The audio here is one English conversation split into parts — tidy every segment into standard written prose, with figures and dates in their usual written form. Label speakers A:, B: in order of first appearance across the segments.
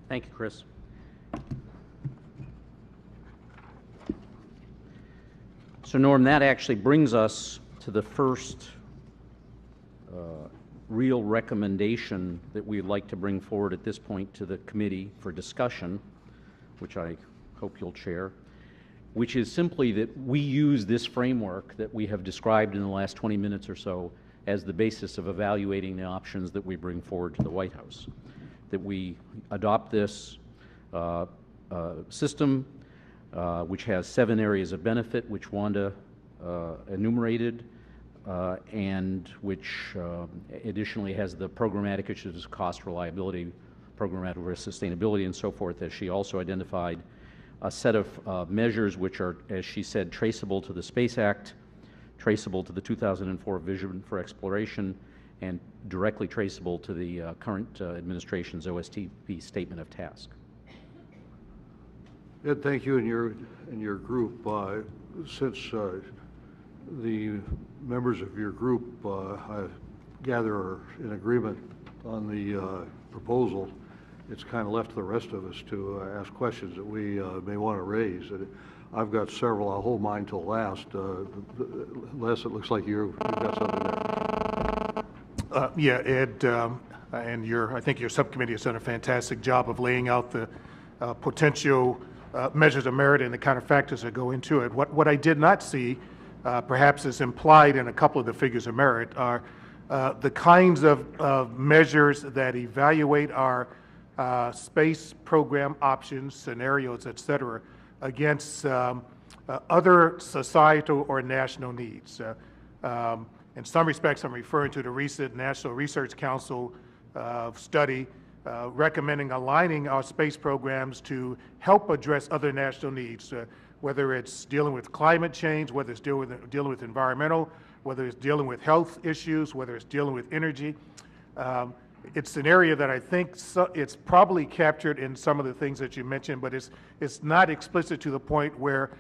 A: Thank you, Chris. So, Norm, that actually brings us to the first real recommendation that we'd like to bring forward at this point to the committee for discussion, which I hope you'll chair, which is simply that we use this framework that we have described in the last 20 minutes or so as the basis of evaluating the options that we bring forward to the White House. That we adopt this system, which has 7 areas of benefit, which Wanda enumerated, and which additionally has the programmatic issues of cost, reliability, programmatic risk, sustainability, and so forth, as she also identified. A set of measures which are, as she said, traceable to the Space Act, traceable to the 2004 Vision for Exploration, and directly traceable to the current administration's OSTP Statement of Task.
B: Ed, thank you and your group. Since the members of your group, I gather, are in agreement on the proposal, it's kind of left to the rest of us to ask questions that we may want to raise. I've got several. I'll hold mine till last. Les, it looks like you've got something there.
C: Yeah, Ed, and I think your subcommittee has done a fantastic job of laying out the potential measures of merit and the kind of factors that go into it. What I did not see, perhaps is implied in a couple of the figures of merit, are the kinds of measures that evaluate our space program options, scenarios, et cetera, against other societal or national needs. In some respects, I'm referring to the recent National Research Council study recommending aligning our space programs to help address other national needs, whether it's dealing with climate change, whether it's dealing with environmental, whether it's dealing with health issues, whether it's dealing with energy. It's an area that I think it's probably captured in some of the things that you mentioned, but it's not explicit to the point where,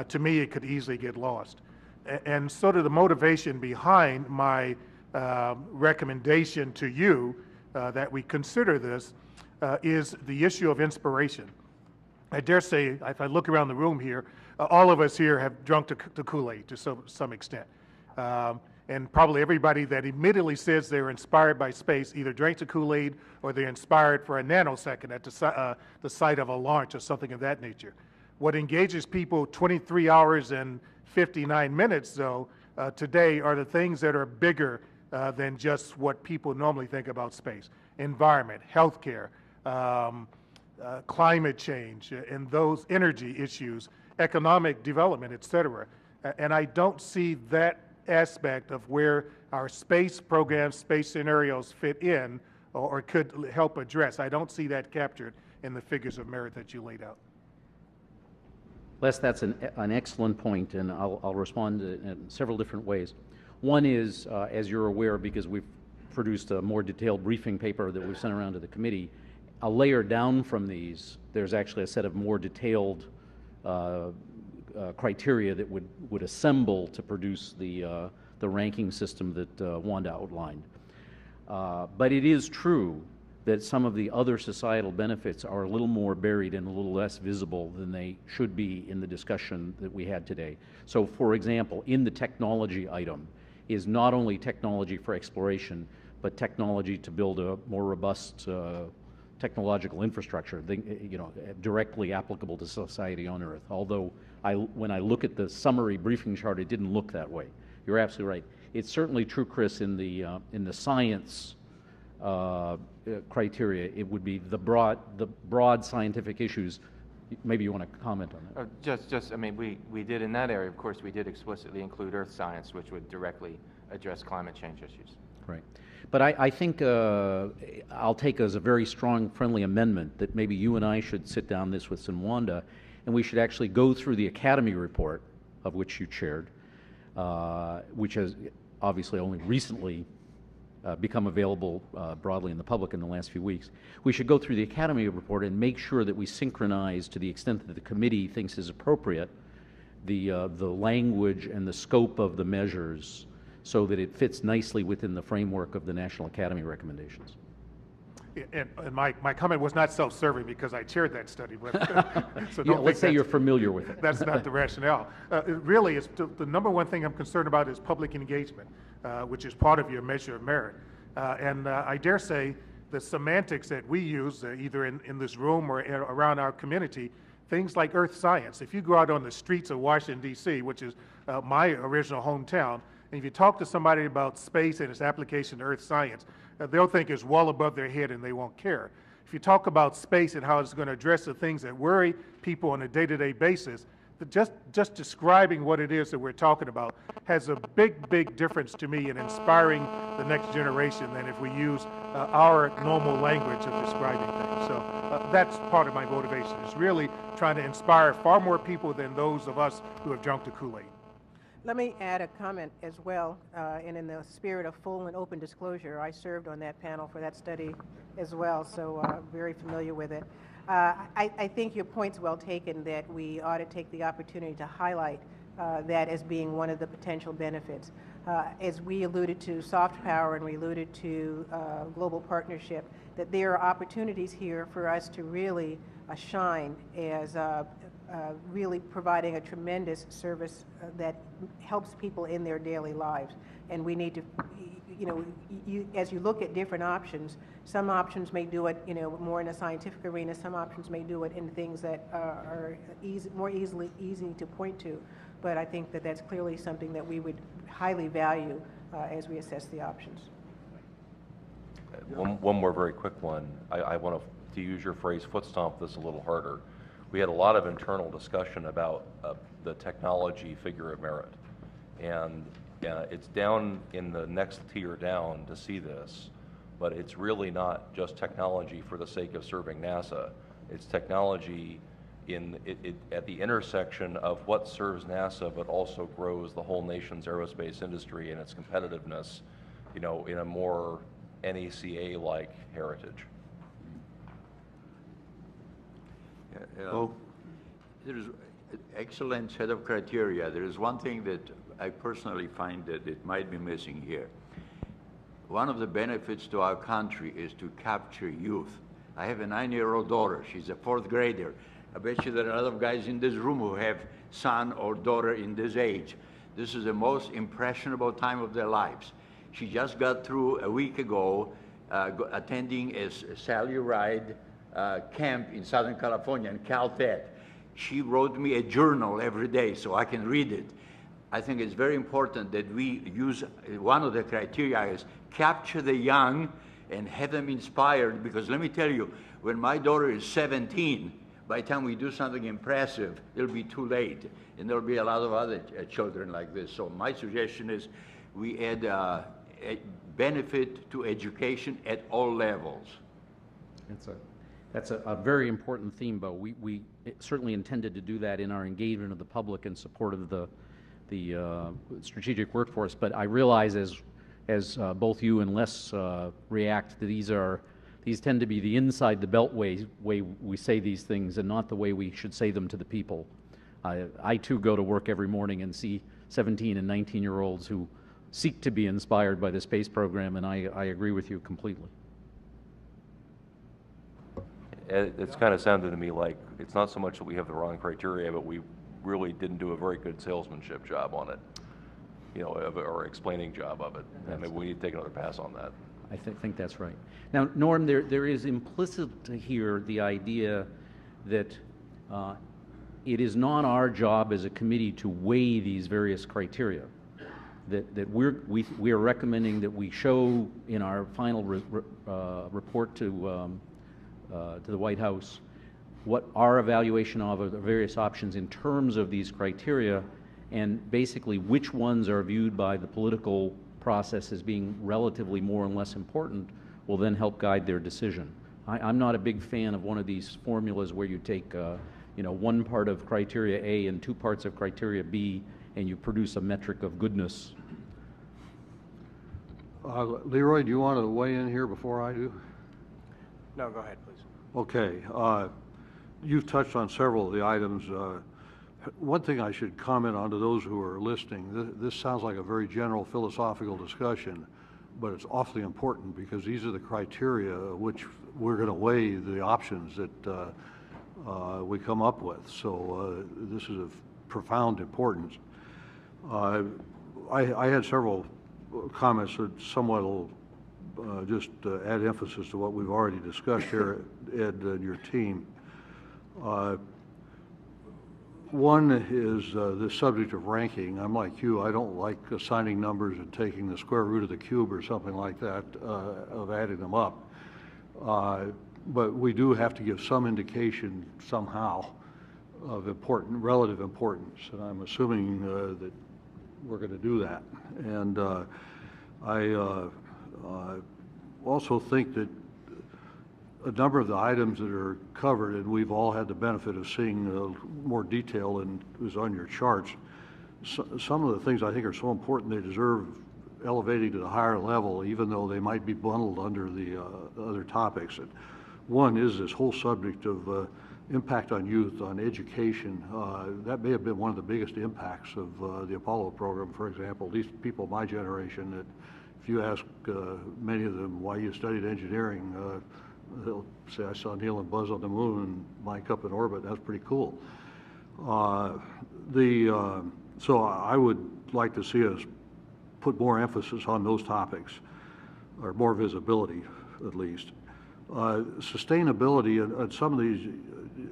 C: to me, it could easily get lost. And sort of the motivation behind my recommendation to you that we consider this is the issue of inspiration. I dare say, if I look around the room here, all of us here have drunk the Kool-Aid to some extent. And probably everybody that immediately says they're inspired by space either drank the Kool-Aid or they're inspired for a nanosecond at the site of a launch or something of that nature. What engages people 23 hours and 59 minutes, though, today are the things that are bigger than just what people normally think about space. Environment, healthcare, climate change, and those energy issues, economic development, et cetera. And I don't see that aspect of where our space programs, space scenarios fit in or could help address. I don't see that captured in the figures of merit that you laid out.
A: Les, that's an excellent point, and I'll respond in several different ways. One is, as you're aware, because we've produced a more detailed briefing paper that we've sent around to the committee, a layer down from these, there's actually a set of more detailed criteria that would assemble to produce the ranking system that Wanda outlined. But it is true that some of the other societal benefits are a little more buried and a little less visible than they should be in the discussion that we had today. So, for example, in the technology item is not only technology for exploration, but technology to build a more robust technological infrastructure, directly applicable to society on Earth. Although when I look at the summary briefing chart, it didn't look that way. You're absolutely right. It's certainly true, Chris, in the science criteria. It would be the broad scientific issues. Maybe you want to comment on that.
D: I mean, we did in that area, of course, we did explicitly include Earth science, which would directly address climate change issues.
A: Right. But I think I'll take as a very strong, friendly amendment that maybe you and I should sit down this with Wanda, and we should actually go through the Academy report, of which you chaired, which has obviously only recently become available broadly in the public in the last few weeks. We should go through the Academy report and make sure that we synchronize, to the extent that the committee thinks is appropriate, the language and the scope of the measures so that it fits nicely within the framework of the National Academy recommendations.
C: And my comment was not self-serving because I chaired that study, but so
A: Yeah,
C: don't
A: let's say
C: think
A: you're familiar with it.
C: that's not the rationale. It really is the number one thing I'm concerned about is public engagement, which is part of your measure of merit. And I dare say the semantics that we use, either in this room or around our community, things like earth science. If you go out on the streets of Washington, D.C., which is my original hometown, and if you talk to somebody about space and its application to earth science, they'll think it's well above their head and they won't care. If you talk about space and how it's going to address the things that worry people on a day-to-day basis, just describing what it is that we're talking about has a big difference to me in inspiring the next generation than if we use our normal language of describing things. So that's part of my motivation, is really trying to inspire far more people than those of us who have drunk the Kool-Aid.
E: Let me add a comment as well, and in the spirit of full and open disclosure, I served on that panel for that study as well, so very familiar with it. I think your point's well taken that we ought to take the opportunity to highlight that as being one of the potential benefits. As we alluded to soft power and we alluded to global partnership, that there are opportunities here for us to really shine as really providing a tremendous service that helps people in their daily lives. And we need to, as you look at different options, some options may do it, more in a scientific arena. Some options may do it in things that are more easy to point to. But I think that that's clearly something that we would highly value as we assess the options.
F: One more very quick one. I want to use your phrase, foot stomp this a little harder. We had a lot of internal discussion about the technology figure of merit. And it's down in the next tier down to see this, but it's really not just technology for the sake of serving NASA. It's technology at the intersection of what serves NASA, but also grows the whole nation's aerospace industry and its competitiveness, in a more NACA-like heritage.
G: There is an excellent set of criteria. There is one thing that I personally find that it might be missing here. One of the benefits to our country is to capture youth. I have a 9-year-old daughter. She's a 4th grader. I bet you there are a lot of guys in this room who have son or daughter in this age. This is the most impressionable time of their lives. She just got through a week ago attending a Sally Ride camp in Southern California in Caltech. She wrote me a journal every day so I can read it. I think it's very important that we use, one of the criteria is capture the young and have them inspired, because let me tell you, when my daughter is 17, by the time we do something impressive, it'll be too late, and there'll be a lot of other children like this. So my suggestion is we add a benefit to education at all levels.
A: That's a very important theme, Bo. We certainly intended to do that in our engagement of the public in support of the strategic workforce. But I realize, as both you and Les react, that these tend to be the inside the beltway way we say these things, and not the way we should say them to the people. I too go to work every morning and see 17 and 19-year-olds who seek to be inspired by the space program, and I agree with you completely.
F: It's kind of sounded to me like it's not so much that we have the wrong criteria, but we really didn't do a very good salesmanship job on it, or explaining job of it. And maybe we need to take another pass on that.
A: I think that's right. Now, Norm, there is implicit here the idea that it is not our job as a committee to weigh these various criteria. That we are recommending that we show in our final report to the White House what our evaluation of the various options in terms of these criteria, and basically which ones are viewed by the political process as being relatively more and less important will then help guide their decision. I'm not a big fan of one of these formulas where you take one part of criteria A and 2 parts of criteria B and you produce a metric of goodness.
B: Leroy, do you want to weigh in here before I do?
C: No, go ahead, please.
B: Okay. You've touched on several of the items. One thing I should comment on to those who are listening, this sounds like a very general philosophical discussion, but it's awfully important because these are the criteria which we're going to weigh the options that we come up with. So this is of profound importance. I had several comments that somewhat will just add emphasis to what we've already discussed here, Ed, and your team. One is the subject of ranking. I'm like you, I don't like assigning numbers and taking the square root of the cube or something like that, of adding them up. But we do have to give some indication somehow of relative importance, and I'm assuming that we're going to do that. And I also think that a number of the items that are covered, and we've all had the benefit of seeing more detail than is on your charts, some of the things I think are so important they deserve elevating to the higher level, even though they might be bundled under the other topics. And one is this whole subject of impact on youth, on education. That may have been one of the biggest impacts of the Apollo program, for example. These people my generation, that if you ask many of them why you studied engineering, they'll say, I saw Neil and Buzz on the moon and Mike up in orbit. That's pretty cool. So I would like to see us put more emphasis on those topics, or more visibility, at least. Sustainability, and some of these,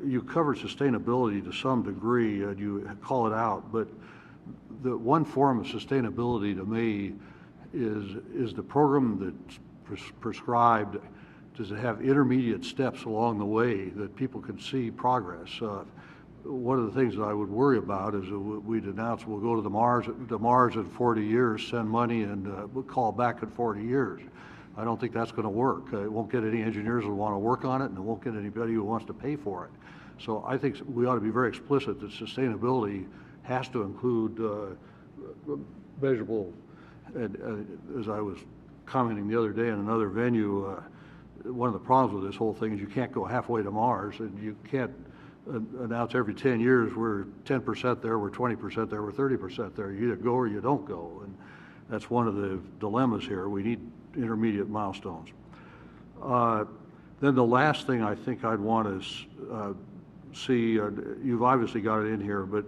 B: you cover sustainability to some degree, and you call it out, but the one form of sustainability to me is the program that's prescribed. Does it have intermediate steps along the way that people can see progress? One of the things that I would worry about is that we'd announce we'll go to Mars in 40 years, send money, and we'll call back in 40 years. I don't think that's going to work. It won't get any engineers who want to work on it, and it won't get anybody who wants to pay for it. So I think we ought to be very explicit that sustainability has to include measurable, as I was commenting the other day in another venue, one of the problems with this whole thing is you can't go halfway to Mars, and you can't announce every 10 years we're 10% there, we're 20% there, we're 30% there. You either go or you don't go, and that's one of the dilemmas here. We need intermediate milestones. Then the last thing I think I'd want to see, you've obviously got it in here, but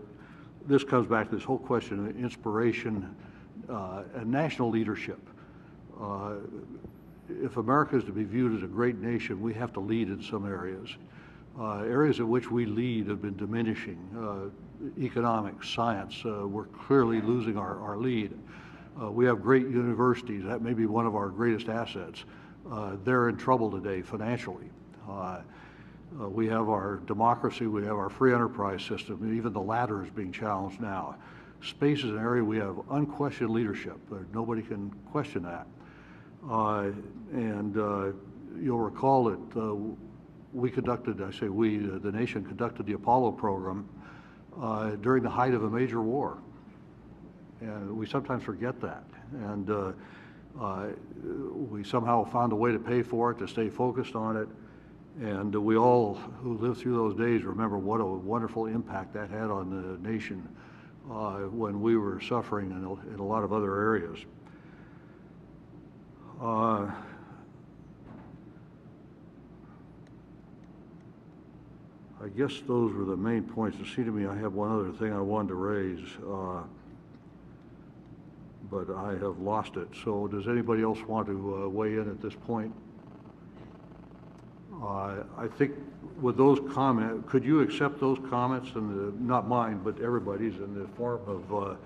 B: this comes back to this whole question of inspiration and national leadership. If America is to be viewed as a great nation, we have to lead in some areas. Areas in which we lead have been diminishing. Economics, science, we're clearly losing our lead. We have great universities. That may be one of our greatest assets. They're in trouble today financially. We have our democracy, we have our free enterprise system, and even the latter is being challenged now. Space is an area we have unquestioned leadership. Nobody can question that. You'll recall that we conducted, I say we, the nation conducted the Apollo program during the height of a major war. And we sometimes forget that. And we somehow found a way to pay for it, to stay focused on it. And we all who lived through those days remember what a wonderful impact that had on the nation when we were suffering in a lot of other areas. I guess those were the main points. It seemed to me I have one other thing I wanted to raise, but I have lost it. So does anybody else want to weigh in at this point? I think with those comments, could you accept those comments, not mine, but everybody's, in the form of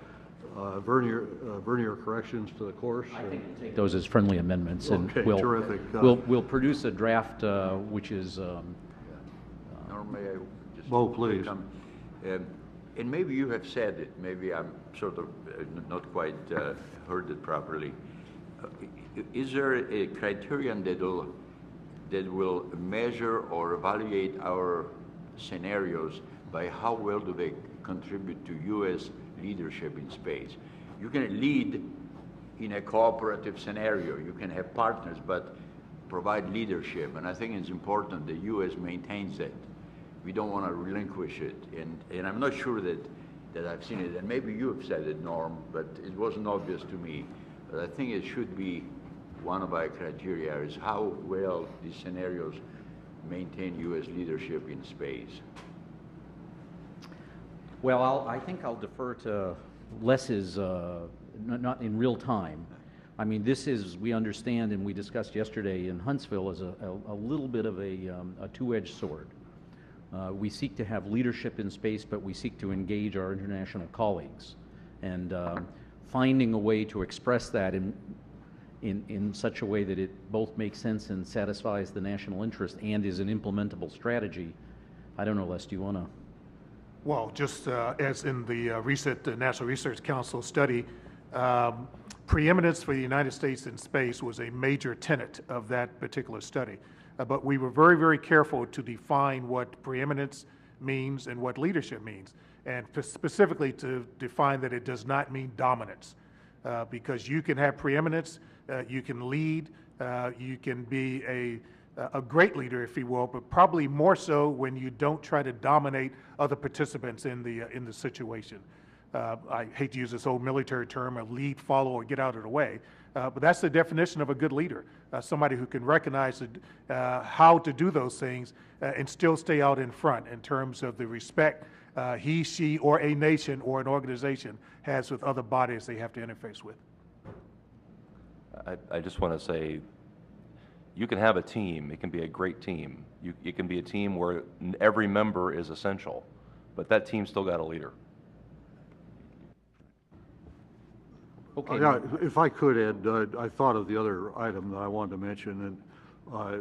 B: vernier corrections to the course?
A: I think we'll take those as friendly amendments, and
B: okay, terrific.
A: We'll produce a draft which is.
G: May I just
B: please.
G: And maybe you have said it, maybe I'm sort of not quite heard it properly. Is there a criterion that will measure or evaluate our scenarios by how well do they contribute to U.S. leadership in space? You can lead in a cooperative scenario. You can have partners, but provide leadership. And I think it's important the U.S. maintains that. We don't want to relinquish it. And I'm not sure that I've seen it. And maybe you have said it, Norm, but it wasn't obvious to me. But I think it should be one of our criteria is how well these scenarios maintain U.S. leadership in space.
A: Well, I think I'll defer to Les's, not in real time. I mean, this is, we understand and we discussed yesterday in Huntsville, is a little bit of a two-edged sword. We seek to have leadership in space, but we seek to engage our international colleagues. And finding a way to express that in such a way that it both makes sense and satisfies the national interest and is an implementable strategy. I don't know, Les, do you want to?
C: Well, just as in the recent National Research Council study, preeminence for the United States in space was a major tenet of that particular study. But we were very, very careful to define what preeminence means and what leadership means, and specifically to define that it does not mean dominance. Because you can have preeminence, you can lead, you can be a great leader, if you will, but probably more so when you don't try to dominate other participants in the situation. I hate to use this old military term of lead, follow, or get out of the way, but that's the definition of a good leader, somebody who can recognize how to do those things and still stay out in front in terms of the respect he, she, or a nation or an organization has with other bodies they have to interface with.
F: I just want to say, you can have a team, it can be a great team. It can be a team where every member is essential, but that team's still got a leader.
A: Okay.
B: Yeah, if I could, Ed, I thought of the other item that I wanted to mention, and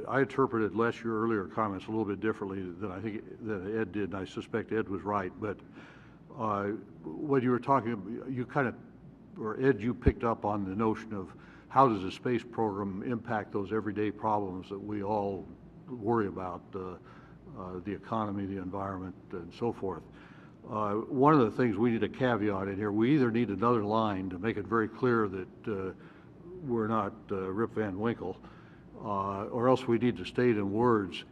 B: I interpreted, Les, your earlier comments a little bit differently than I think that Ed did, and I suspect Ed was right, but when you were talking, you kind of, or Ed, you picked up on the notion of how does the space program impact those everyday problems that we all worry about, the economy, the environment, and so forth. One of the things we need a caveat in here, we either need another line to make it very clear that we're not Rip Van Winkle, or else we need to state in words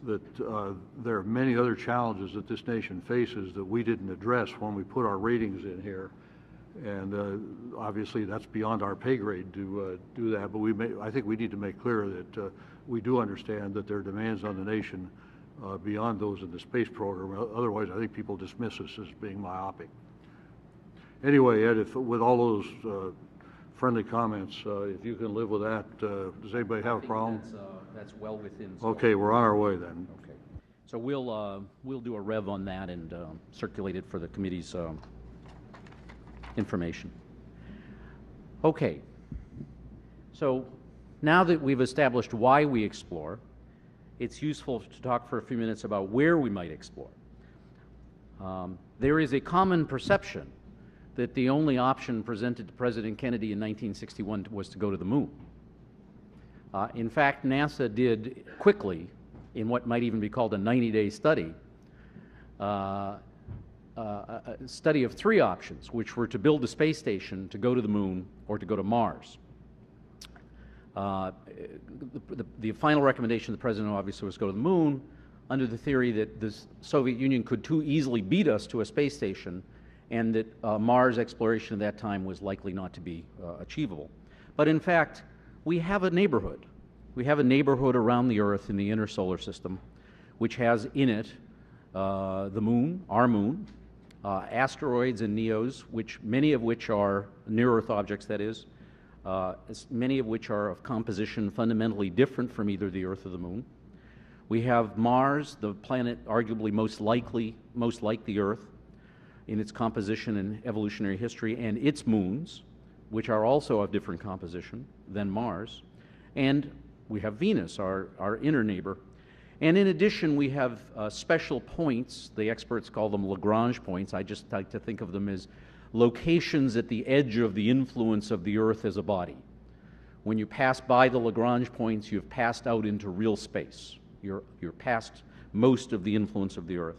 B: that there are many other challenges that this nation faces that we didn't address when we put our ratings in here. And obviously that's beyond our pay grade to do that, but I think we need to make clear that we do understand that there are demands on the nation beyond those in the space program. Otherwise, I think people dismiss us as being myopic. Anyway, Ed, with all those friendly comments, if you can live with that, does anybody have a problem?
A: That's well within scope.
B: Okay, we're on our way then.
A: Okay. So we'll do a rev on that and circulate it for the committee's information. Okay. So now that we've established why we explore, it's useful to talk for a few minutes about where we might explore. There is a common perception that the only option presented to President Kennedy in 1961 was to go to the moon. In fact, NASA did quickly, in what might even be called a 90-day study, a study of three options, which were to build a space station, to go to the moon, or to go to Mars. The final recommendation of the President obviously was to go to the moon, under the theory that the Soviet Union could too easily beat us to a space station, and that Mars exploration at that time was likely not to be achievable. But in fact, we have a neighborhood. We have a neighborhood around the Earth in the inner solar system, which has in it the moon, our moon, asteroids and NEOs, many of which are near-Earth objects, that is, many of which are of composition fundamentally different from either the Earth or the moon. We have Mars, the planet arguably most like the Earth in its composition and evolutionary history, and its moons, which are also of different composition than Mars. And we have Venus, our inner neighbor. And in addition, we have special points. The experts call them Lagrange points. I just like to think of them as locations at the edge of the influence of the Earth as a body. When you pass by the Lagrange points, you've passed out into real space. You're past most of the influence of the Earth.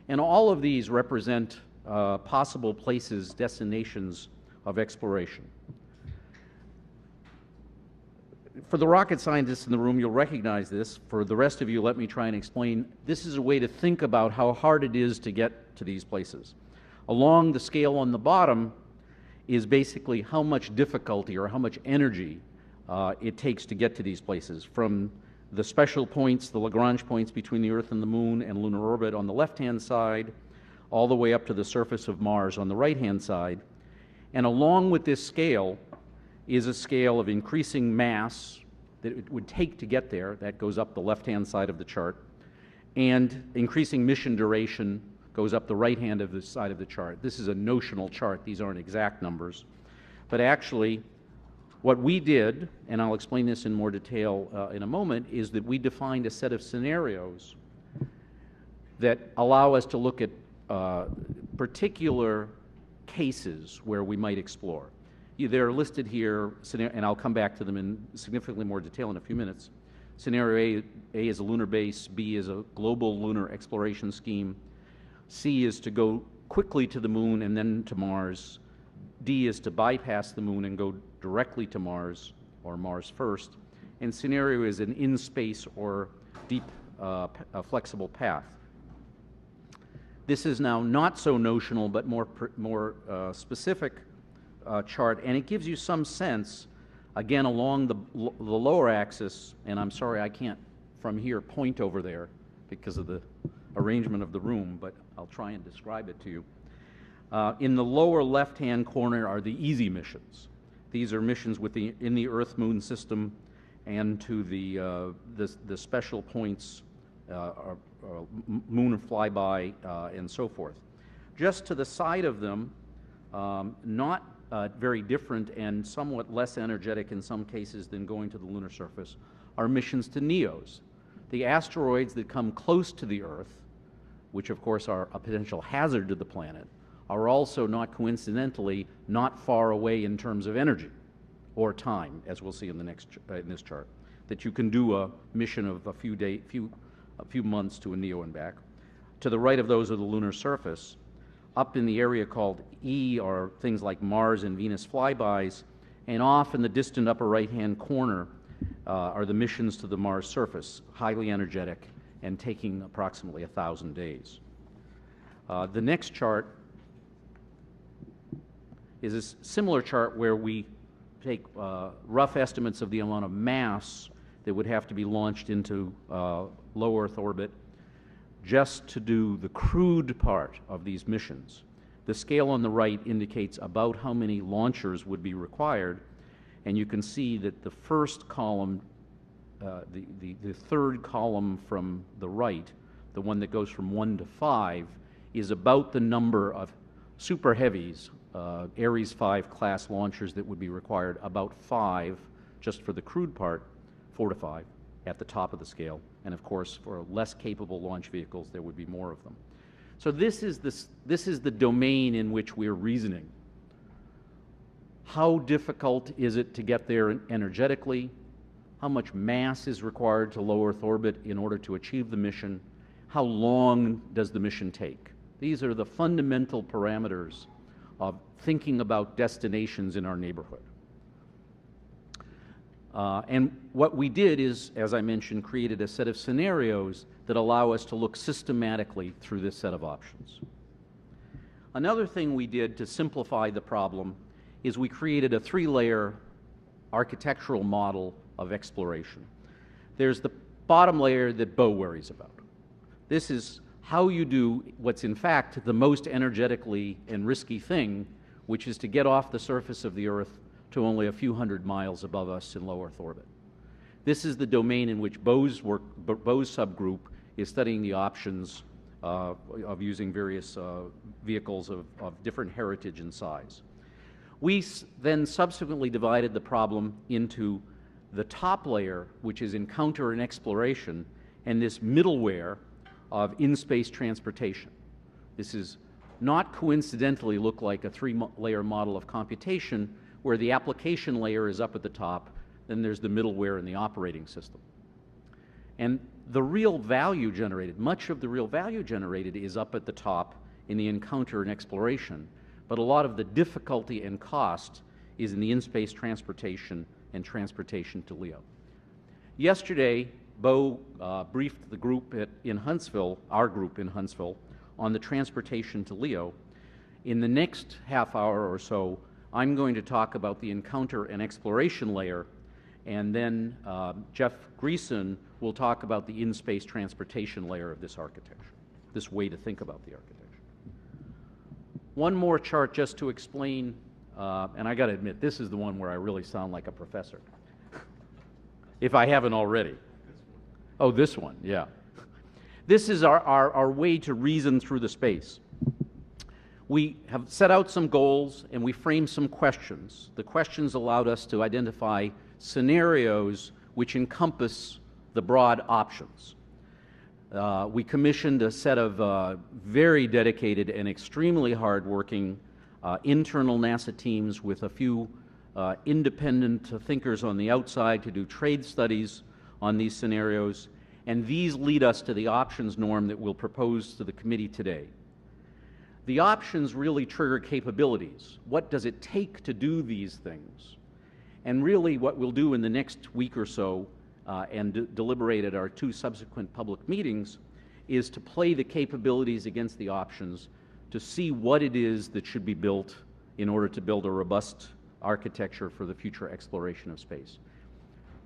A: And all of these represent possible places, destinations of exploration. For the rocket scientists in the room, you'll recognize this. For the rest of you, let me try and explain. This is a way to think about how hard it is to get to these places. Along the scale on the bottom is basically how much difficulty or how much energy it takes to get to these places. From the special points, the Lagrange points between the Earth and the Moon and lunar orbit on the left-hand side, all the way up to the surface of Mars on the right-hand side. And along with this scale is a scale of increasing mass that it would take to get there. That goes up the left-hand side of the chart. And increasing mission duration goes up the right-hand of the side of the chart. This is a notional chart. These aren't exact numbers. But actually, what we did, and I'll explain this in more detail in a moment, is that we defined a set of scenarios that allow us to look at particular cases where we might explore. They're listed here, and I'll come back to them in significantly more detail in a few minutes. Scenario A is a lunar base, B is a global lunar exploration scheme, C is to go quickly to the Moon and then to Mars, D is to bypass the Moon and go directly to Mars, or Mars first, and scenario is an in-space or deep flexible path. This is now not so notional, but more specific chart, and it gives you some sense, again, along the lower axis, and I'm sorry I can't from here point over there because of the arrangement of the room, but I'll try and describe it to you. In the lower left-hand corner are the easy missions. These are missions in the Earth-Moon system and to the special points, Moon flyby, and so forth. Just to the side of them, not very different and somewhat less energetic in some cases than going to the lunar surface, are missions to NEOs. The asteroids that come close to the Earth, which of course are a potential hazard to the planet, are also not coincidentally not far away in terms of energy or time, as we'll see in the next in this chart. That you can do a mission of a few months to a NEO and back. To the right of those are the lunar surface. Up in the area called E are things like Mars and Venus flybys, and off in the distant upper right-hand corner are the missions to the Mars surface, highly energetic and taking approximately 1,000 days. The next chart is a similar chart where we take rough estimates of the amount of mass that would have to be launched into low Earth orbit just to do the crewed part of these missions. The scale on the right indicates about how many launchers would be required, and you can see that the first column, the third column from the right, the one that goes from 1 to 5, is about the number of super heavies, Ares 5 class launchers that would be required, about 5 just for the crewed part, 4 to 5 at the top of the scale. And of course, for less capable launch vehicles, there would be more of them. So this is the domain in which we're reasoning. How difficult is it to get there energetically? How much mass is required to low Earth orbit in order to achieve the mission? How long does the mission take? These are the fundamental parameters of thinking about destinations in our neighborhood. And what we did is, as I mentioned, created a set of scenarios that allow us to look systematically through this set of options. Another thing we did to simplify the problem is we created a 3-layer architectural model of exploration. There's the bottom layer that Bo worries about. This is how you do what's in fact the most energetically and risky thing, which is to get off the surface of the Earth to only a few hundred miles above us in low Earth orbit. This is the domain in which Bo's subgroup is studying the options of using various vehicles of different heritage and size. We then subsequently divided the problem into the top layer, which is encounter and exploration, and this middleware of in-space transportation. This is not coincidentally look like a 3-layer model of computation where the application layer is up at the top, then there's the middleware and the operating system. And the real value generated, much of the real value generated is up at the top in the encounter and exploration, but a lot of the difficulty and cost is in the in-space transportation and transportation to LEO. Yesterday, Bo briefed the group in Huntsville, our group in Huntsville, on the transportation to LEO. In the next half hour or so, I'm going to talk about the encounter and exploration layer And then Jeff Greason will talk about the in-space transportation layer of this architecture, this way to think about the architecture. One more chart just to explain, and I got to admit, this is the one where I really sound like a professor, if I haven't already. Oh, this one, yeah. This is our way to reason through the space. We have set out some goals and we framed some questions. The questions allowed us to identify scenarios which encompass the broad options. We commissioned a set of very dedicated and extremely hard-working internal NASA teams with a few independent thinkers on the outside to do trade studies on these scenarios, and these lead us to the options norm that we'll propose to the committee today. The options really trigger capabilities. What does it take to do these things? And really what we'll do in the next week or so and deliberate at our 2 subsequent public meetings is to play the capabilities against the options to see what it is that should be built in order to build a robust architecture for the future exploration of space.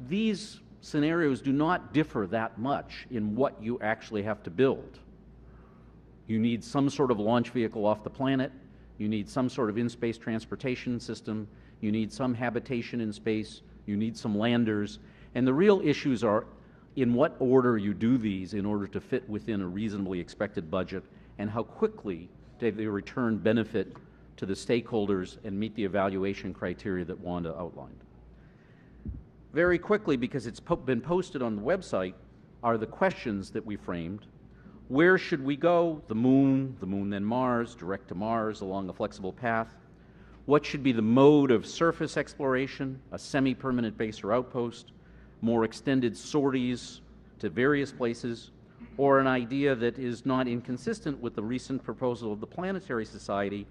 A: These scenarios do not differ that much in what you actually have to build. You need some sort of launch vehicle off the planet, you need some sort of in-space transportation system, you need some habitation in space, you need some landers, and the real issues are in what order you do these in order to fit within a reasonably expected budget, and how quickly do they return benefit to the stakeholders and meet the evaluation criteria that Wanda outlined. Very quickly, because it's been posted on the website, are the questions that we framed. Where should we go? The moon then Mars, direct to Mars along a flexible path. What should be the mode of surface exploration? A semi-permanent base or outpost, more extended sorties to various places, or an idea that is not inconsistent with the recent proposal of the Planetary Society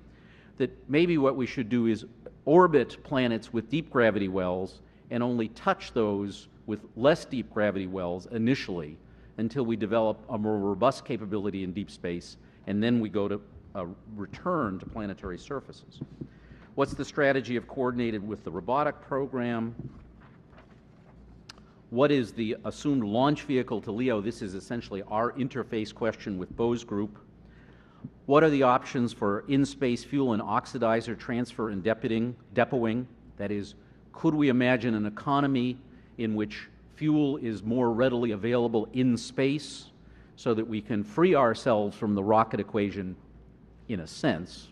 A: that maybe what we should do is orbit planets with deep gravity wells and only touch those with less deep gravity wells initially until we develop a more robust capability in deep space, and then we go to return to planetary surfaces. What's the strategy of coordinated with the robotic program? What is the assumed launch vehicle to LEO? This is essentially our interface question with Bo's group. What are the options for in-space fuel and oxidizer transfer and depoting? That is, could we imagine an economy in which fuel is more readily available in space so that we can free ourselves from the rocket equation, in a sense,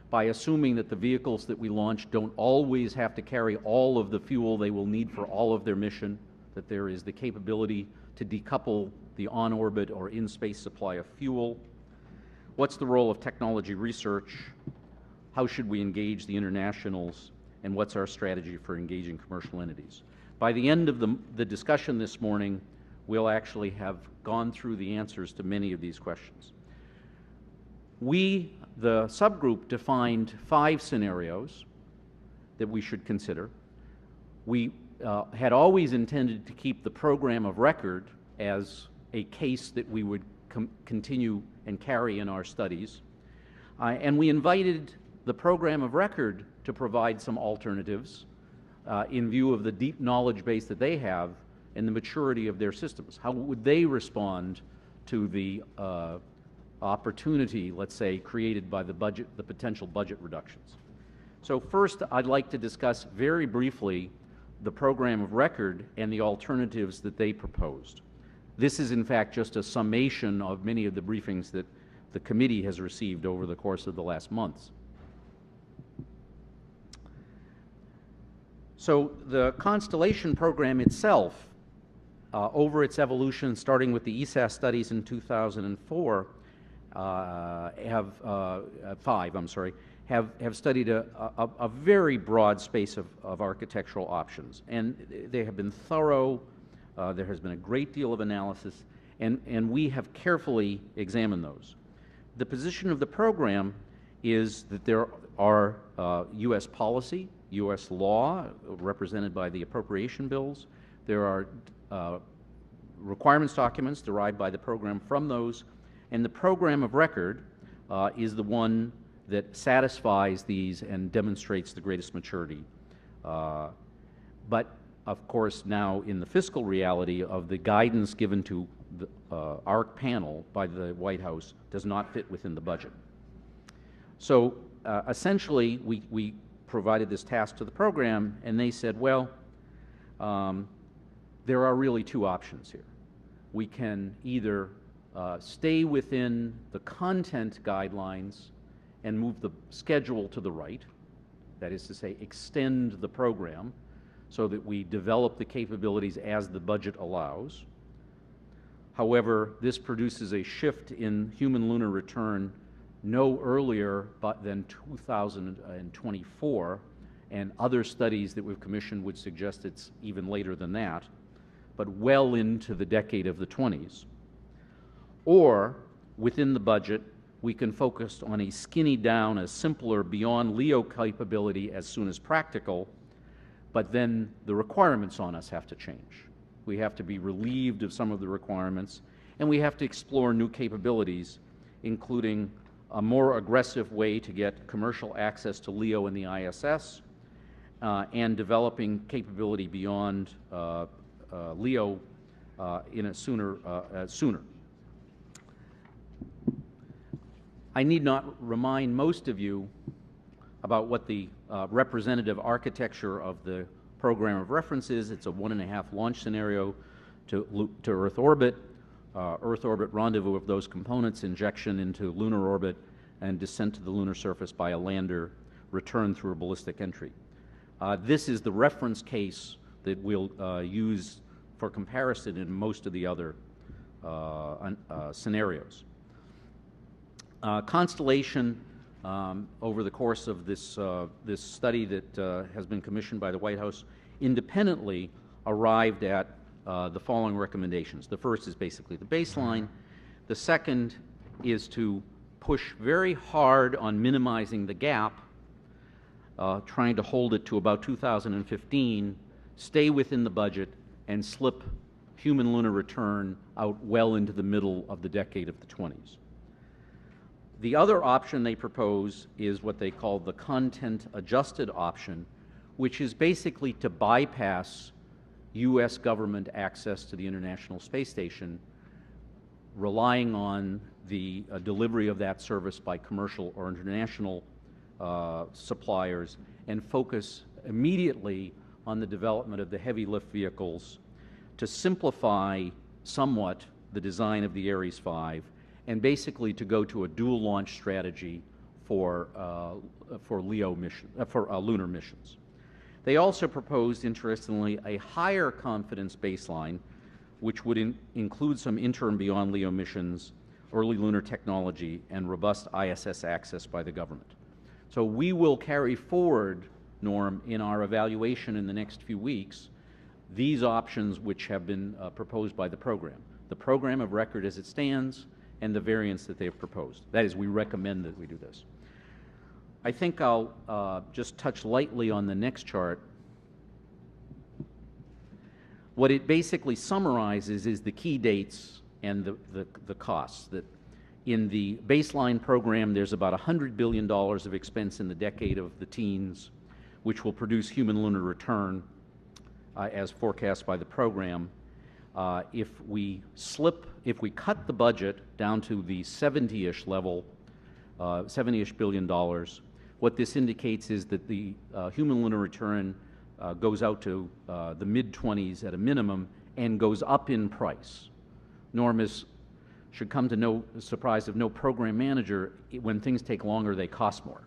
A: by assuming that the vehicles that we launch don't always have to carry all of the fuel they will need for all of their mission, that there is the capability to decouple the on-orbit or in-space supply of fuel. What's the role of technology research? How should we engage the internationals? And what's our strategy for engaging commercial entities? By the end of the discussion this morning, we'll actually have gone through the answers to many of these questions. We, the subgroup, defined 5 scenarios that we should consider. We had always intended to keep the program of record as a case that we would continue and carry in our studies. And we invited the program of record to provide some alternatives in view of the deep knowledge base that they have and the maturity of their systems. How would they respond to the opportunity, let's say, created by the potential budget reductions? So first, I'd like to discuss very briefly the program of record and the alternatives that they proposed. This is, in fact, just a summation of many of the briefings that the committee has received over the course of the last months. So the Constellation program itself, over its evolution, starting with the ESAS studies in 2004, have studied a very broad space of architectural options. And they have been thorough. There has been a great deal of analysis, and we have carefully examined those. The position of the program is that there are U.S. policy, U.S. law, represented by the appropriation bills. There are requirements documents derived by the program from those, and the program of record is the one that satisfies these and demonstrates the greatest maturity. But of course, now in the fiscal reality of the guidance given to the, our panel by the White House does not fit within the budget. So essentially, we provided this task to the program, and they said, well, there are really two options here. We can either stay within the content guidelines and move the schedule to the right, that is to say, extend the program so that we develop the capabilities as the budget allows. However, this produces a shift in human lunar return no earlier than 2024, and other studies that we've commissioned would suggest it's even later than that, but well into the decade of the 20s. Or, within the budget, we can focus on a skinny down, a simpler beyond LEO capability as soon as practical, but then the requirements on us have to change. We have to be relieved of some of the requirements, and we have to explore new capabilities, including a more aggressive way to get commercial access to LEO and the ISS, and developing capability beyond LEO in a sooner. I need not remind most of you about what the representative architecture of the program of reference is. It's a 1.5 launch scenario to Earth orbit rendezvous of those components, injection into lunar orbit, and descent to the lunar surface by a lander, return through a ballistic entry. This is the reference case that we'll use for comparison in most of the other scenarios. Constellation, over the course of this study that has been commissioned by the White House, independently arrived at the following recommendations. The first is basically the baseline. The second is to push very hard on minimizing the gap, trying to hold it to about 2015, stay within the budget, and slip human lunar return out well into the middle of the decade of the 20s. The other option they propose is what they call the content-adjusted option, which is basically to bypass U.S. government access to the International Space Station, relying on the delivery of that service by commercial or international suppliers, and focus immediately on the development of the heavy lift vehicles to simplify somewhat the design of the Ares 5, and basically to go to a dual launch strategy for LEO mission, for lunar missions. They also proposed, interestingly, a higher confidence baseline, which would include some interim beyond LEO missions, early lunar technology, and robust ISS access by the government. So we will carry forward, Norm, in our evaluation in the next few weeks, these options which have been proposed by the program of record as it stands, and the variants that they have proposed. That is, we recommend that we do this. I think I'll just touch lightly on the next chart. What it basically summarizes is the key dates and the costs. That in the baseline program, there's about $100 billion of expense in the decade of the teens, which will produce human lunar return as forecast by the program. If we cut the budget down to the 70-ish level, $70-ish billion, what this indicates is that the human lunar return goes out to the mid-20s at a minimum and goes up in price. Norm should come to no surprise of no program manager. When things take longer, they cost more.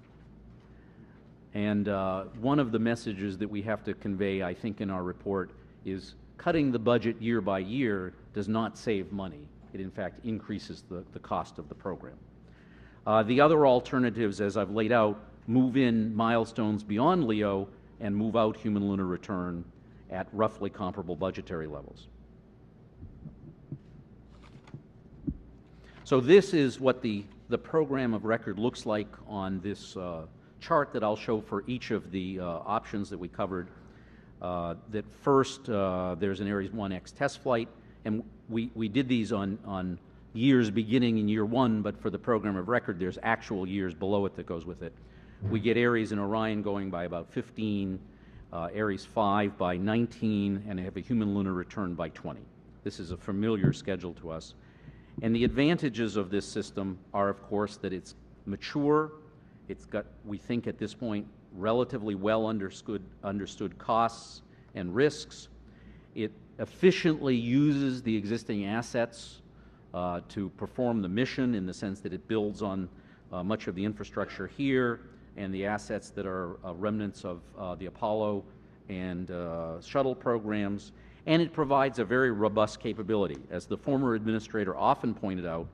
A: And one of the messages that we have to convey, I think, in our report is cutting the budget year by year does not save money. It, in fact, increases the cost of the program. The other alternatives, as I've laid out, move in milestones beyond LEO and move out human lunar return at roughly comparable budgetary levels. So this is what the program of record looks like on this chart that I'll show for each of the options that we covered. That first, there's an Ares 1X test flight, and we did these on years beginning in year 1, but for the program of record, there's actual years below it that goes with it. We get Ares and Orion going by about 15. Ares 5 by 19, and have a human lunar return by 20. This is a familiar schedule to us. And the advantages of this system are, of course, that it's mature. It's got, we think at this point, relatively well understood costs and risks. It efficiently uses the existing assets to perform the mission, in the sense that it builds on much of the infrastructure here and the assets that are remnants of the Apollo and shuttle programs. And it provides a very robust capability. As the former administrator often pointed out,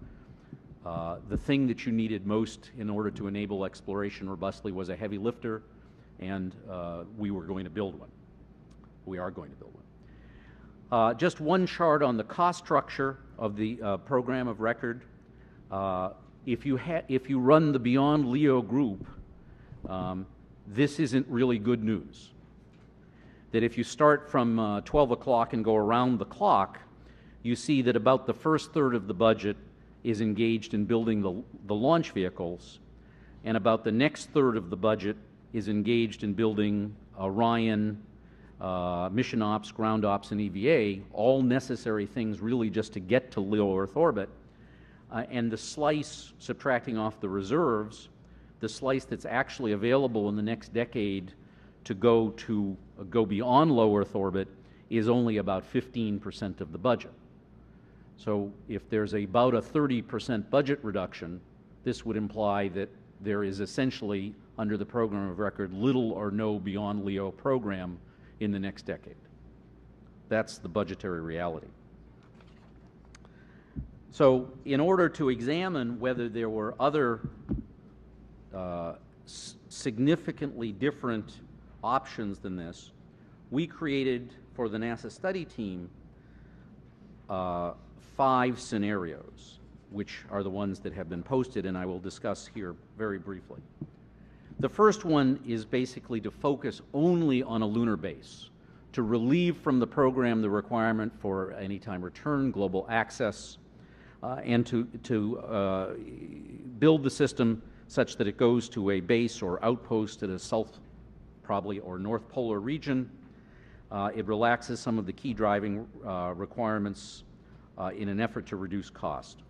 A: the thing that you needed most in order to enable exploration robustly was a heavy lifter, and we were going to build one. We are going to build one. Just one chart on the cost structure of the program of record. If you run the Beyond LEO group, this isn't really good news. That if you start from 12 o'clock and go around the clock, you see that about the first third of the budget is engaged in building the launch vehicles, and about the next third of the budget is engaged in building Orion, mission ops, ground ops, and EVA, all necessary things really just to get to low Earth orbit. And the slice, subtracting off the reserves, the slice that's actually available in the next decade to go beyond low Earth orbit is only about 15% of the budget. So if there's about a 30% budget reduction, this would imply that there is essentially, under the program of record, little or no Beyond LEO program in the next decade. That's the budgetary reality. So in order to examine whether there were other significantly different options than this, we created, for the NASA study team, 5 scenarios, which are the ones that have been posted, and I will discuss here very briefly. The first one is basically to focus only on a lunar base, to relieve from the program the requirement for anytime return, global access, and to build the system such that it goes to a base or outpost at a south, probably, or north polar region. It relaxes some of the key driving requirements in an effort to reduce cost.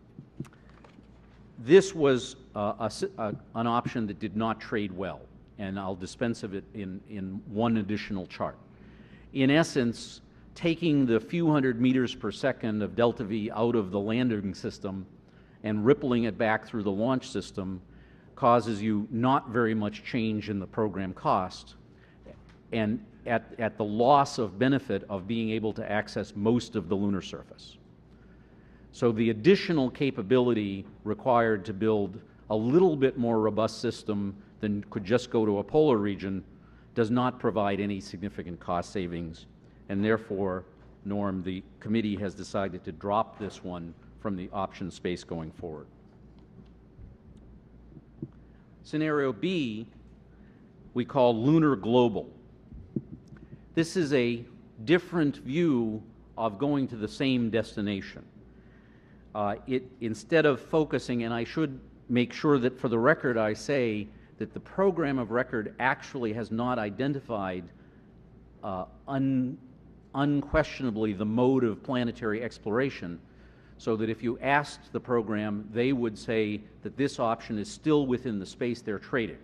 A: This was an option that did not trade well, and I'll dispense of it in one additional chart. In essence, taking the few hundred meters per second of delta V out of the landing system and rippling it back through the launch system causes you not very much change in the program cost, and at the loss of benefit of being able to access most of the lunar surface. So the additional capability required to build a little bit more robust system than could just go to a polar region does not provide any significant cost savings, and therefore, Norm, the committee has decided to drop this one from the option space going forward. Scenario B, we call Lunar Global. This is a different view of going to the same destination. Instead of focusing, and I should make sure that for the record I say that the program of record actually has not identified unquestionably the mode of planetary exploration, so that if you asked the program, they would say that this option is still within the space they're trading.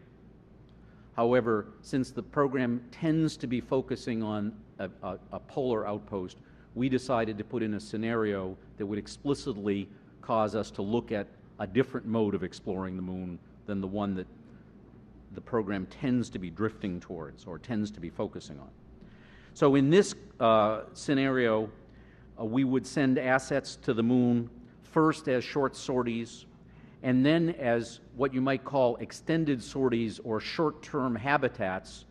A: However, since the program tends to be focusing on a polar outpost, we decided to put in a scenario that would explicitly cause us to look at a different mode of exploring the moon than the one that the program tends to be drifting towards or tends to be focusing on. So in this scenario, we would send assets to the moon first as short sorties, and then as what you might call extended sorties or short-term habitats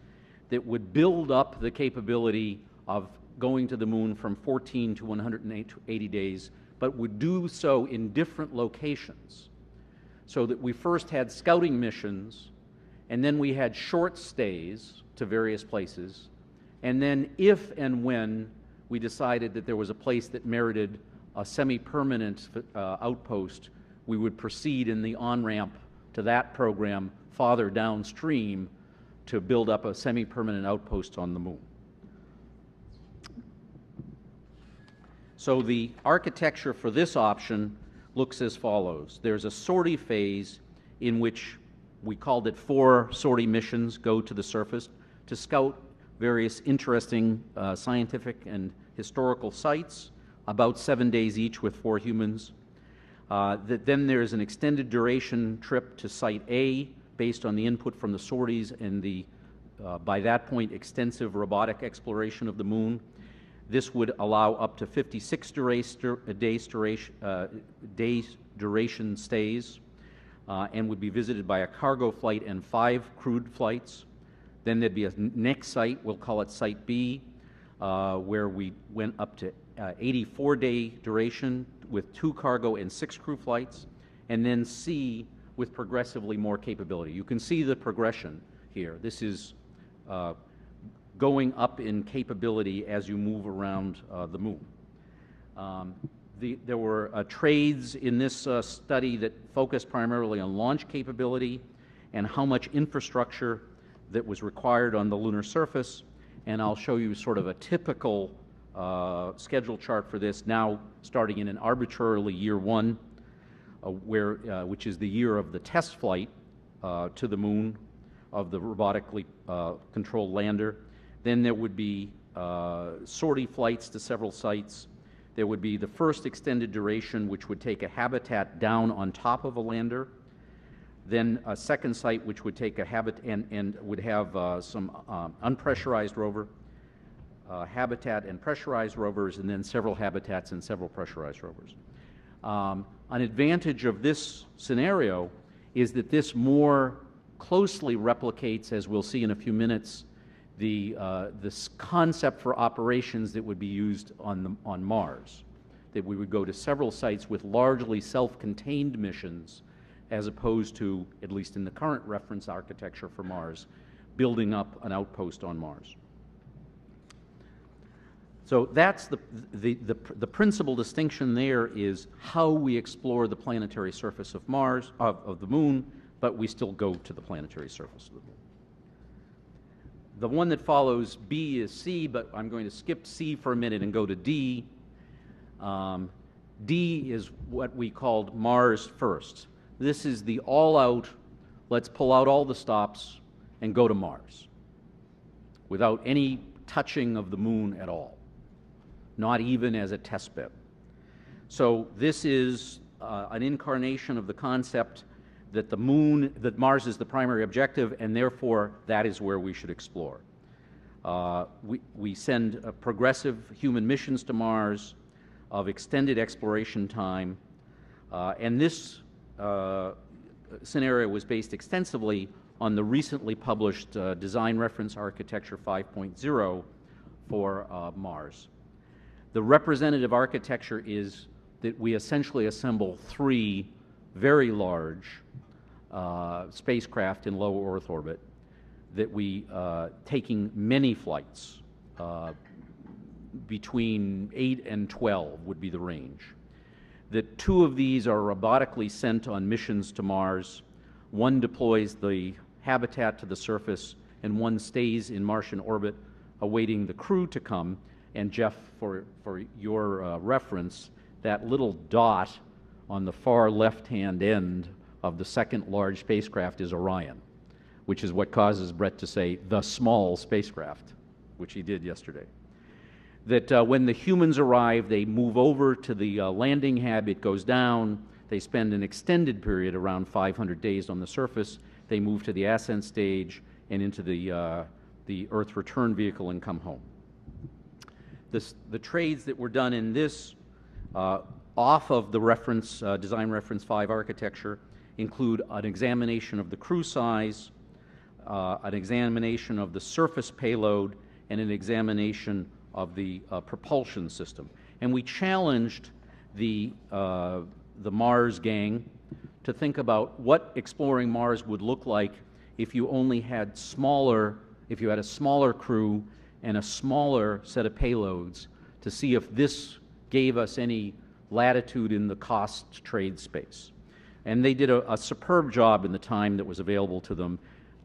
A: that would build up the capability of going to the moon from 14 to 180 days, but would do so in different locations. So that we first had scouting missions, and then we had short stays to various places, and then if and when we decided that there was a place that merited a semi-permanent outpost, we would proceed in the on-ramp to that program farther downstream to build up a semi-permanent outpost on the moon. So the architecture for this option looks as follows. There's a sortie phase in which we called it 4 sortie missions go to the surface to scout various interesting scientific and historical sites, about 7 days each with 4 humans. Then there's an extended duration trip to Site A based on the input from the sorties and the, by that point, extensive robotic exploration of the moon. This would allow up to 56 days duration stays and would be visited by a cargo flight and 5 crewed flights. Then there'd be a next site, we'll call it Site B, where we went up to 84-day duration with 2 cargo and 6 crew flights, and then C with progressively more capability. You can see the progression here. This is going up in capability as you move around the moon. There were trades in this study that focused primarily on launch capability and how much infrastructure that was required on the lunar surface, and I'll show you sort of a typical schedule chart for this now starting in an arbitrarily year 1, which is the year of the test flight to the moon of the robotically controlled lander. Then there would be sortie flights to several sites. There would be the first extended duration, which would take a habitat down on top of a lander. Then a second site, which would take a habitat and would have some unpressurized rover, habitat and pressurized rovers, and then several habitats and several pressurized rovers. An advantage of this scenario is that this more closely replicates, as we'll see in a few minutes, this concept for operations that would be used on Mars, that we would go to several sites with largely self-contained missions, as opposed to, at least in the current reference architecture for Mars, building up an outpost on Mars. So that's the principal distinction there is how we explore the planetary surface of Mars, of the moon, but we still go to the planetary surface of the moon. The one that follows B is C, but I'm going to skip C for a minute and go to D. D is what we called Mars First. This is the all-out, let's pull out all the stops and go to Mars without any touching of the moon at all, not even as a test bed. So this is an incarnation of the concept that that Mars is the primary objective, and therefore that is where we should explore. We send progressive human missions to Mars of extended exploration time, and this scenario was based extensively on the recently published Design Reference Architecture 5.0 for Mars. The representative architecture is that we essentially assemble 3 very large spacecraft in low Earth orbit that we, taking many flights, between 8 and 12 would be the range. That 2 of these are robotically sent on missions to Mars. 1 deploys the habitat to the surface, and 1 stays in Martian orbit awaiting the crew to come. And Jeff, for your reference, that little dot on the far left-hand end of the second large spacecraft is Orion, which is what causes Brett to say the small spacecraft, which he did yesterday. That when the humans arrive, they move over to the landing hab, it goes down, they spend an extended period, around 500 days on the surface, they move to the ascent stage and into the Earth return vehicle and come home. The trades that were done in this off of the reference, Design Reference 5 architecture include an examination of the crew size, an examination of the surface payload, and an examination of the propulsion system. And we challenged the Mars gang to think about what exploring Mars would look like if you only had if you had a smaller crew and a smaller set of payloads, to see if this gave us any latitude in the cost trade space. And they did a superb job in the time that was available to them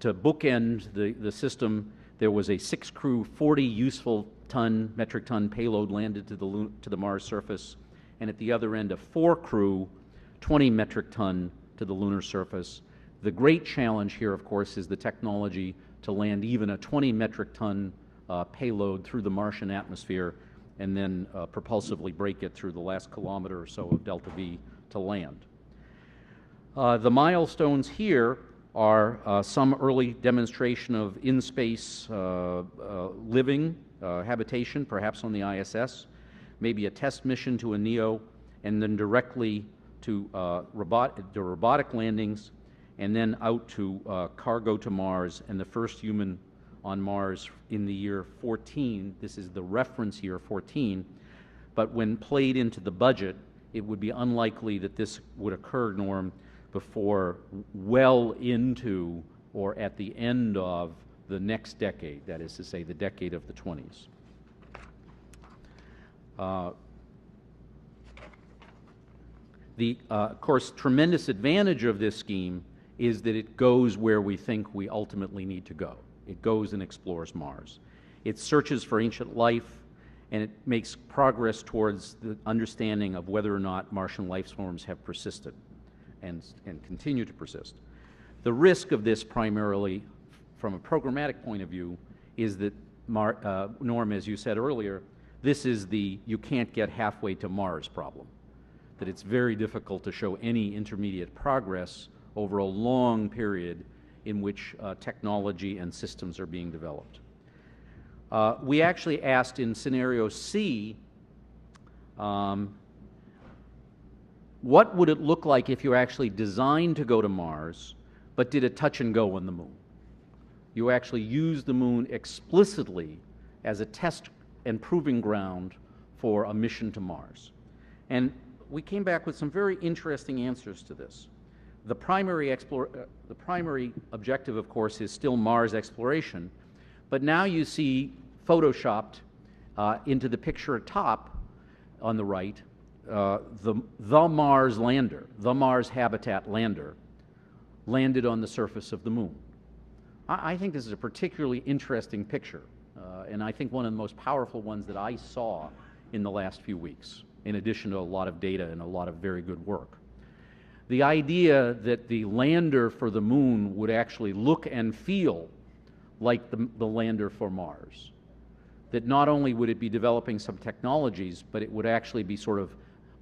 A: to bookend the system, there was a 6-crew, 40 useful metric ton payload landed to the Mars surface, and at the other end, a 4-crew, 20 metric ton to the lunar surface. The great challenge here, of course, is the technology to land even a 20 metric ton payload through the Martian atmosphere and then propulsively break it through the last kilometer or so of delta V to land. The milestones here are some early demonstration of in-space living, habitation, perhaps on the ISS, maybe a test mission to a NEO, and then directly to robotic landings, and then out to cargo to Mars, and the first human on Mars in the year 14. This is the reference year 14, but when played into the budget, it would be unlikely that this would occur, Norm, before well into or at the end of the next decade, that is to say, the decade of the 20s. Of course, tremendous advantage of this scheme is that it goes where we think we ultimately need to go. It goes and explores Mars. It searches for ancient life, and it makes progress towards the understanding of whether or not Martian life forms have persisted and continue to persist. The risk of this primarily, from a programmatic point of view, is that, Norm, as you said earlier, this is the you can't get halfway to Mars problem, that it's very difficult to show any intermediate progress over a long period in which technology and systems are being developed. We actually asked in scenario C, what would it look like if you actually designed to go to Mars, but did a touch and go on the moon? You actually used the moon explicitly as a test and proving ground for a mission to Mars. And we came back with some very interesting answers to this. The primary objective, of course, is still Mars exploration, but now you see photoshopped into the picture atop on the right, the Mars lander, the Mars habitat lander, landed on the surface of the moon. I think this is a particularly interesting picture, and I think one of the most powerful ones that I saw in the last few weeks, in addition to a lot of data and a lot of very good work. The idea that the lander for the moon would actually look and feel like the lander for Mars. That not only would it be developing some technologies, but it would actually be sort of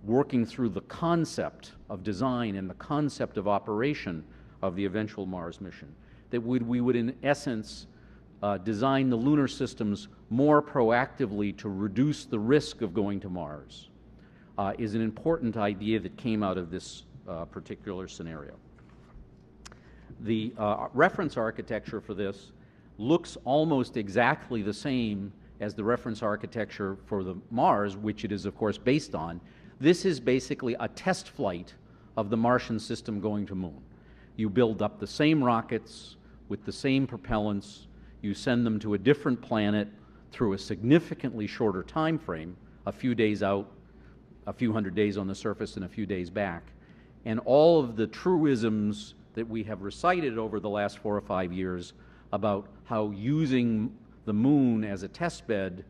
A: working through the concept of design and the concept of operation of the eventual Mars mission. That we would in essence design the lunar systems more proactively to reduce the risk of going to Mars is an important idea that came out of this particular scenario. The reference architecture for this looks almost exactly the same as the reference architecture for the Mars, which it is of course based on. This is basically a test flight of the Martian system going to moon. You build up the same rockets with the same propellants, you send them to a different planet through a significantly shorter time frame, a few days out, a few hundred days on the surface and a few days back. And all of the truisms that we have recited over the last 4 or 5 years about how using the moon as a test bed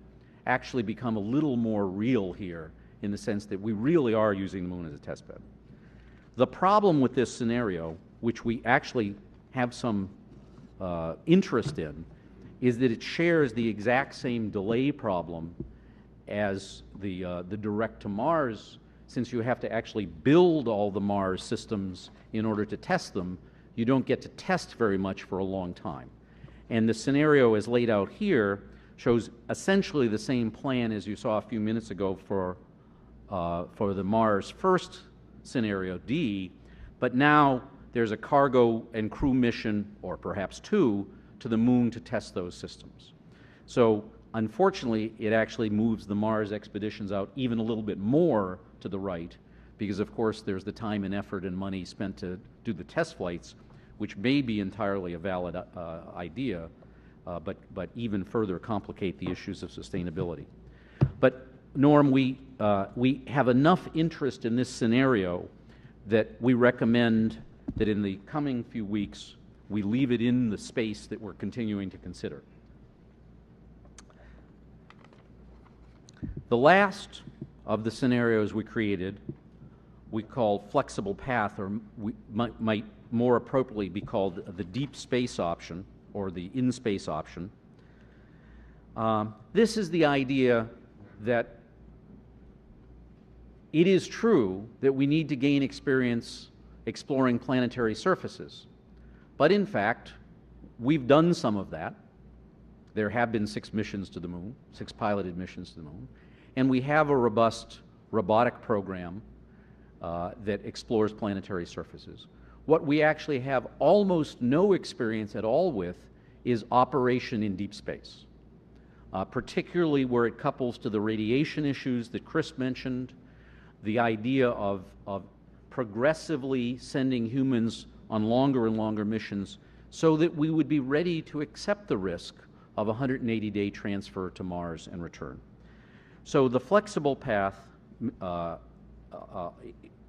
A: actually become a little more real here, in the sense that we really are using the moon as a test bed. The problem with this scenario, which we actually have some interest in, is that it shares the exact same delay problem as the direct to Mars. Since you have to actually build all the Mars systems in order to test them, you don't get to test very much for a long time. And the scenario as laid out here shows essentially the same plan as you saw a few minutes ago for the Mars first scenario D, but now there's a cargo and crew mission, or perhaps 2, to the moon to test those systems. So unfortunately, it actually moves the Mars expeditions out even a little bit more to the right, because of course there's the time and effort and money spent to do the test flights, which may be entirely a valid idea, but even further complicate the issues of sustainability. But Norm, we have enough interest in this scenario that we recommend that in the coming few weeks We leave it in the space that we're continuing to consider. The last of the scenarios we created, we call flexible path, or might more appropriately be called the deep space option or the in-space option. This is the idea that it is true that we need to gain experience exploring planetary surfaces. But in fact, we've done some of that. There have been 6 missions to the moon, 6 piloted missions to the moon, and we have a robust robotic program that explores planetary surfaces. What we actually have almost no experience at all with is operation in deep space, particularly where it couples to the radiation issues that Chris mentioned, the idea of progressively sending humans on longer and longer missions so that we would be ready to accept the risk of a 180-day transfer to Mars and return. So the flexible path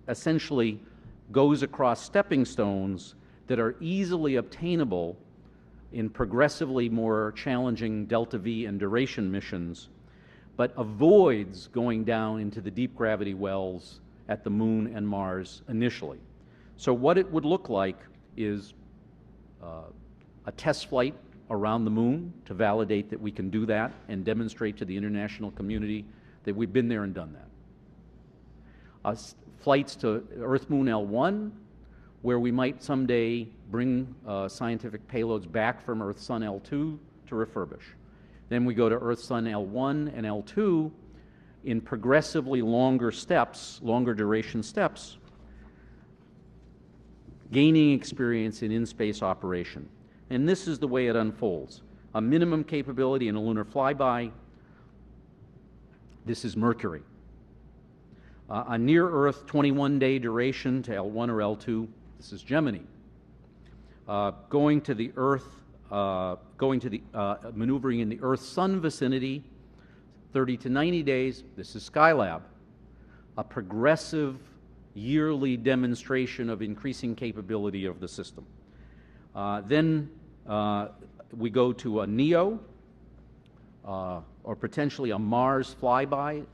A: essentially goes across stepping stones that are easily obtainable in progressively more challenging delta V and duration missions, but avoids going down into the deep gravity wells at the moon and Mars initially. So what it would look like is a test flight around the moon to validate that we can do that and demonstrate to the international community that we've been there and done that. Flights to Earth Moon L1, where we might someday bring scientific payloads back from Earth Sun L2 to refurbish. Then we go to Earth Sun L1 and L2 in progressively longer steps, longer duration steps, gaining experience in space operation. And this is the way it unfolds. A minimum capability in a lunar flyby. This is Mercury. A near-Earth 21-day duration to L1 or L2. This is Gemini. Going to the Earth, maneuvering in the Earth-Sun vicinity, 30 to 90 days. This is Skylab. A progressive yearly demonstration of increasing capability of the system. Then we go to a NEO, or potentially a Mars flyby,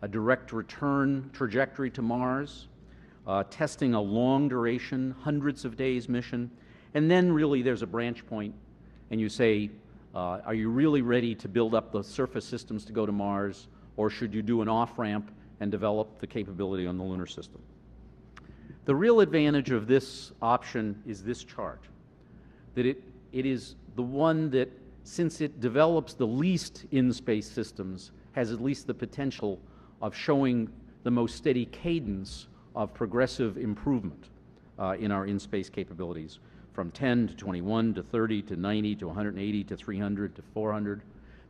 A: a direct return trajectory to Mars, testing a long duration, hundreds of days mission, and then really there's a branch point, and you say, are you really ready to build up the surface systems to go to Mars, or should you do an off-ramp and develop the capability on the lunar system? The real advantage of this option is this chart, that it is the one that, since it develops the least in-space systems, has at least the potential of showing the most steady cadence of progressive improvement in our in-space capabilities, from 10 to 21 to 30 to 90 to 180 to 300 to 400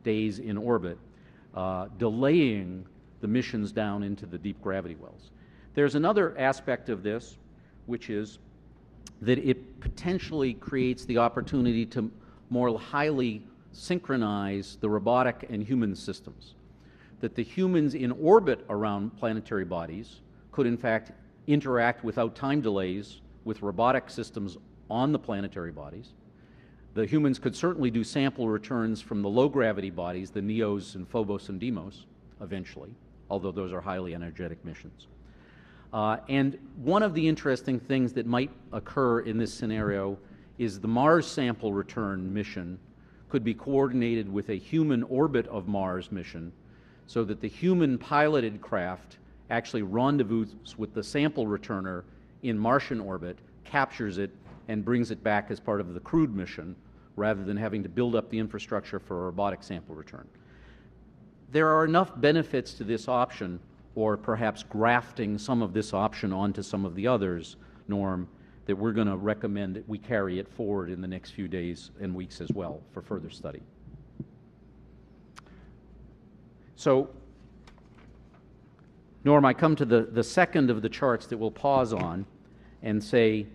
A: days in orbit, delaying the missions down into the deep gravity wells. There's another aspect of this, which is that it potentially creates the opportunity to more highly synchronize the robotic and human systems. That the humans in orbit around planetary bodies could in fact interact without time delays with robotic systems on the planetary bodies. The humans could certainly do sample returns from the low gravity bodies, the NEOs and Phobos and Deimos, eventually, although those are highly energetic missions. And one of the interesting things that might occur in this scenario is the Mars sample return mission could be coordinated with a human orbit of Mars mission, so that the human piloted craft actually rendezvous with the sample returner in Martian orbit, captures it, and brings it back as part of the crewed mission, rather than having to build up the infrastructure for a robotic sample return. There are enough benefits to this option, or perhaps grafting some of this option onto some of the others, Norm, that we're going to recommend that we carry it forward in the next few days and weeks as well for further study. So, Norm, I come to the second of the charts that we'll pause on and say,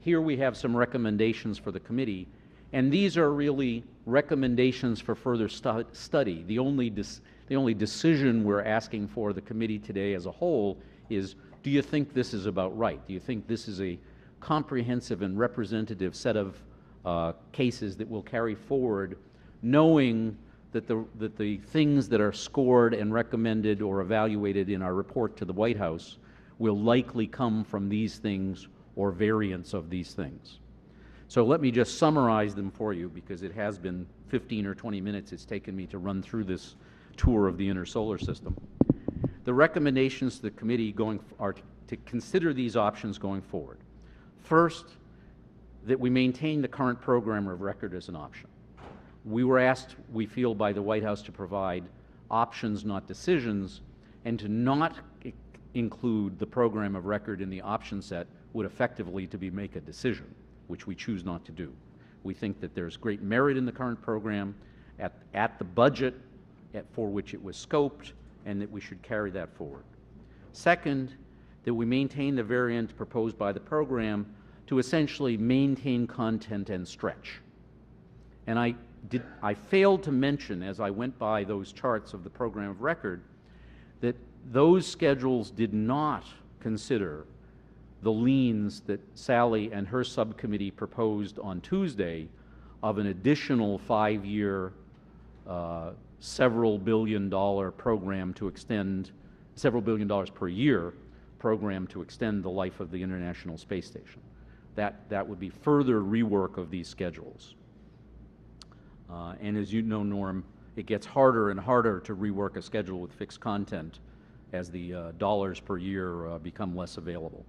A: here we have some recommendations for the committee, and these are really recommendations for further study. The only decision we're asking for the committee today as a whole is, do you think this is about right? Do you think this is a comprehensive and representative set of cases that we'll carry forward, knowing that the things that are scored and recommended or evaluated in our report to the White House will likely come from these things or variants of these things. So let me just summarize them for you, because it has been 15 or 20 minutes it's taken me to run through this tour of the inner solar system. The recommendations to the committee are to consider these options going forward. First, that we maintain the current program of record as an option. We were asked, we feel, by the White House to provide options, not decisions, and to not include the program of record in the option set would effectively make a decision, which we choose not to do. We think that there's great merit in the current program at the budget for which it was scoped, and that we should carry that forward. Second, that we maintain the variant proposed by the program to essentially maintain content and stretch. And I failed to mention, as I went by those charts of the program of record, that those schedules did not consider the liens that Sally and her subcommittee proposed on Tuesday of an additional 5-year, several billion-dollar program to extend, several $billion per year program to extend the life of the International Space Station. That would be further rework of these schedules. And as you know, Norm, it gets harder and harder to rework a schedule with fixed content as the dollars per year become less available.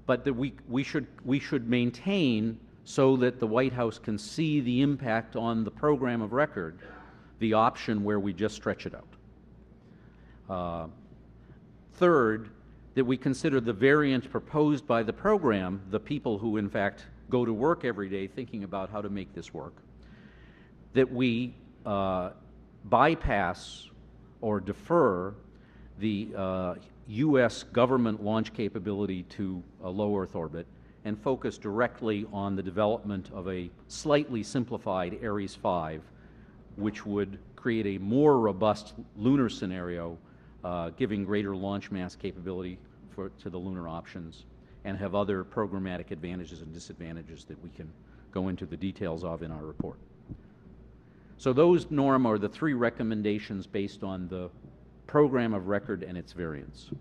A: But that we should maintain, so that the White House can see the impact on the program of record, the option where we just stretch it out. Third, that we consider the variant proposed by the program, the people who in fact go to work every day thinking about how to make this work, that we bypass or defer the U.S. government launch capability to a low Earth orbit and focus directly on the development of a slightly simplified Ares 5, which would create a more robust lunar scenario, giving greater launch mass capability to the lunar options, and have other programmatic advantages and disadvantages that we can go into the details of in our report. So those, Norm, are the 3 recommendations based on the program of record and its variants.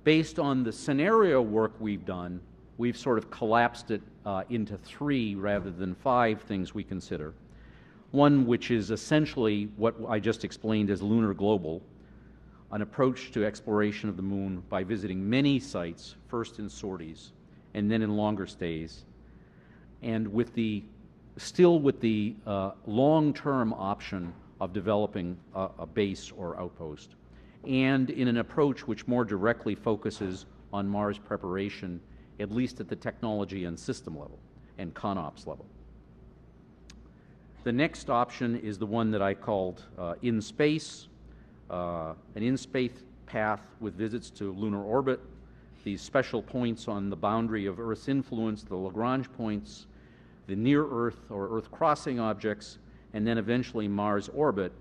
A: Based on the scenario work we've done, we've sort of collapsed it into 3 rather than 5 things we consider. One, which is essentially what I just explained as lunar global, an approach to exploration of the moon by visiting many sites, first in sorties and then in longer stays, and still with the long-term option of developing a base or outpost, and in an approach which more directly focuses on Mars preparation, at least at the technology and system level and ConOps level. The next option is the one that I called in space, an in-space path with visits to lunar orbit, these special points on the boundary of Earth's influence, the Lagrange points, the near-Earth or Earth-crossing objects, and then eventually Mars orbit,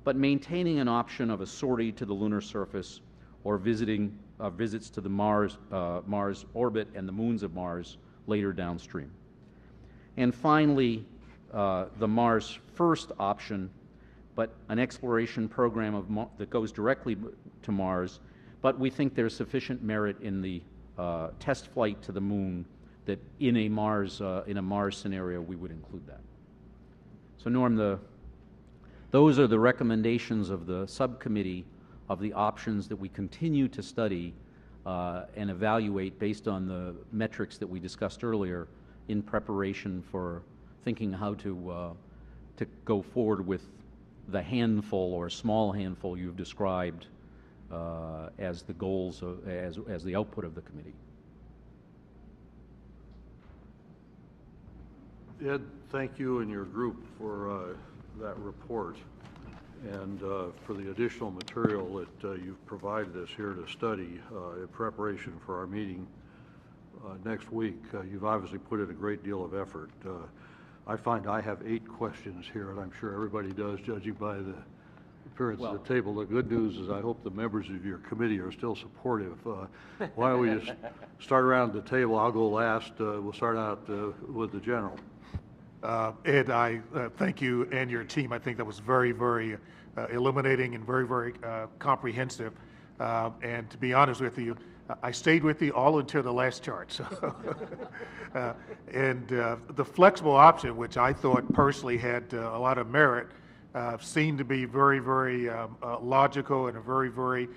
A: but maintaining an option of a sortie to the lunar surface or visits to the Mars orbit and the moons of Mars later downstream. And finally, the Mars first option, but an exploration program that goes directly to Mars, but we think there's sufficient merit in the test flight to the moon that in a Mars scenario we would include that. So Norm, those are the recommendations of the subcommittee of the options that we continue to study and evaluate based on the metrics that we discussed earlier in preparation for thinking how to go forward with the handful or small handful you've described as the goals, as the output of the committee.
B: Ed, thank you and your group for that report and for the additional material that you've provided us here to study in preparation for our meeting next week. You've obviously put in a great deal of effort. I find I have 8 questions here, and I'm sure everybody does, judging by appearance
A: Well-
B: at the table. The good news is I hope the members of your committee are still supportive. Why don't we just start around the table? I'll go last. We'll start out with the general.
C: Ed, I thank you and your team. I think that was very, very illuminating and very, very comprehensive. And to be honest with you, I stayed with you all until the last chart. So, the flexible option, which I thought personally had a lot of merit, seemed to be very, very logical and a very, very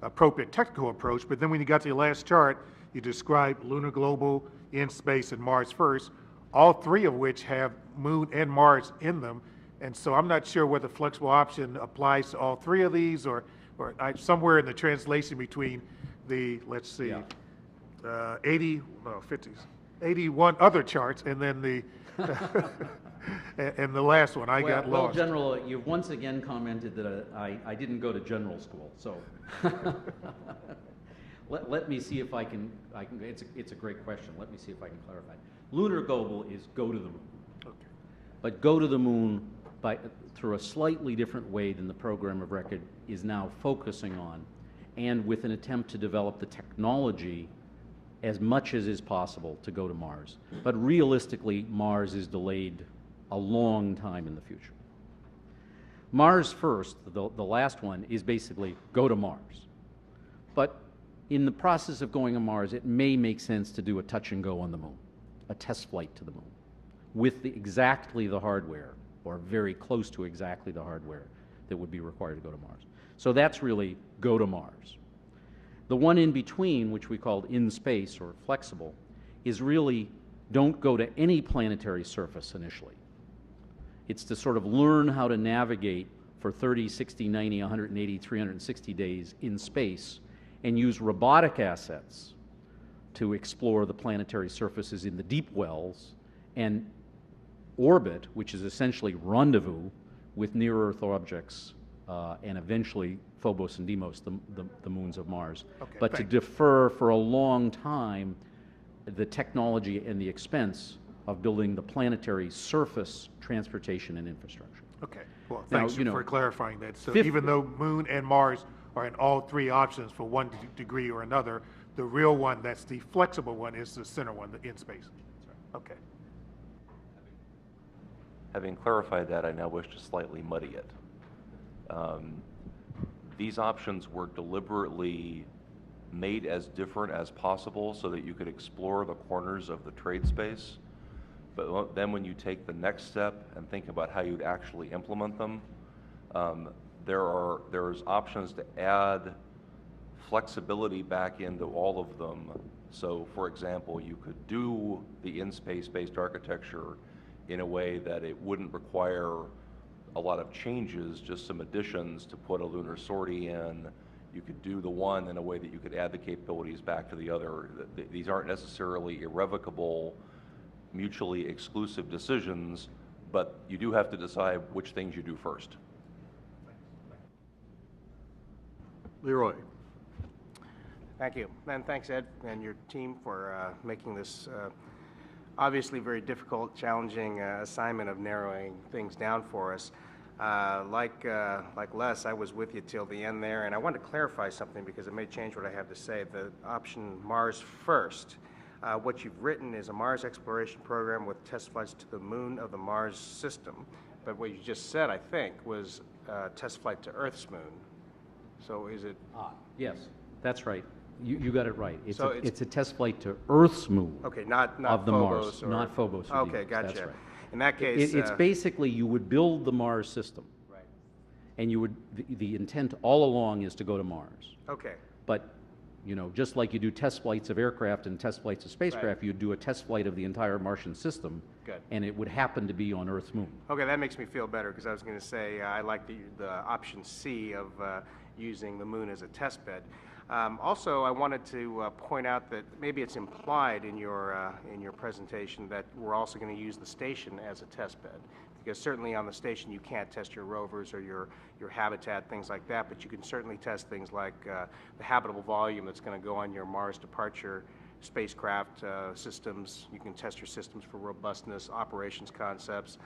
C: appropriate technical approach. But then when you got to the last chart, you described lunar, global, in space, and Mars first, all three of which have Moon and Mars in them. And so I'm not sure whether the flexible option applies to all three of these or somewhere in the translation between the, let's see, 81 other charts and then the and the last one, I got
A: Well,
C: lost.
A: General, you've once again commented that I didn't go to general school, so let me see if I can it's a great question. Let me see if I can clarify. Lunar global is go to the moon.
C: Okay.
A: But go to the moon through a slightly different way than the program of record is now focusing on, and with an attempt to develop the technology as much as is possible to go to Mars. But realistically, Mars is delayed a long time in the future. Mars first, the last one, is basically go to Mars. But in the process of going to Mars, it may make sense to do a touch and go on the moon, a test flight to the moon, with exactly the hardware, or very close to exactly the hardware that would be required to go to Mars. So that's really go to Mars. The one in between, which we called in space or flexible, is really don't go to any planetary surface initially. It's to sort of learn how to navigate for 30, 60, 90, 180, 360 days in space and use robotic assets to explore the planetary surfaces in the deep wells and orbit, which is essentially rendezvous with near-Earth objects and eventually Phobos and Deimos, the moons of Mars.
C: Okay,
A: but to
C: thank
A: defer for a long time the technology and the expense of building the planetary surface transportation and infrastructure.
C: Okay. Well,
A: Now,
C: thanks
A: you know,
C: for clarifying that. So
A: fifth-
C: even though Moon and Mars are in all three options for one degree or another, the real one, that's the flexible one, is the center one, the in space. Okay.
F: Having clarified that, I now wish to slightly muddy it. These options were deliberately made as different as possible so that you could explore the corners of the trade space. But then when you take the next step and think about how you'd actually implement them, there's options to add flexibility back into all of them. So for example, you could do the in-space based architecture in a way that it wouldn't require a lot of changes, just some additions to put a lunar sortie in. You could do the one in a way that you could add the capabilities back to the other. These aren't necessarily irrevocable, mutually exclusive decisions, but you do have to decide which things you do first.
B: Leroy.
H: Thank you. And thanks, Ed, and your team for making this obviously very difficult, challenging assignment of narrowing things down for us. Like Les, I was with you till the end there, and I wanted to clarify something because it may change what I have to say. The option Mars first, what you've written is a Mars exploration program with test flights to the moon of the Mars system. But what you just said, I think, was test flight to Earth's moon. So is it?
A: Yes, that's right. You got it right. It's,
H: So
A: it's a test flight to Earth's moon.
H: Okay, not
A: of the
H: Phobos
A: Mars, not Phobos. Or
H: Okay,
A: Deimos.
H: gotcha.
A: That's right.
H: In that case,
A: It's basically you would build the Mars system,
H: right.
A: and you would the intent all along is to go to Mars.
H: Okay.
A: But you know, just like you do test flights of aircraft and test flights of spacecraft, you'd do a test flight of the entire Martian system.
H: Good.
A: And it would happen to be on Earth's moon.
H: Okay, that makes me feel better because I was going to say I like the option C of using the moon as a test bed. Also, I wanted to point out that maybe it's implied in your presentation that we're also going to use the station as a test bed. Because certainly on the station you can't test your rovers or your habitat, things like that, but you can certainly test things like the habitable volume that's going to go on your Mars departure spacecraft systems. You can test your systems for robustness, operations concepts,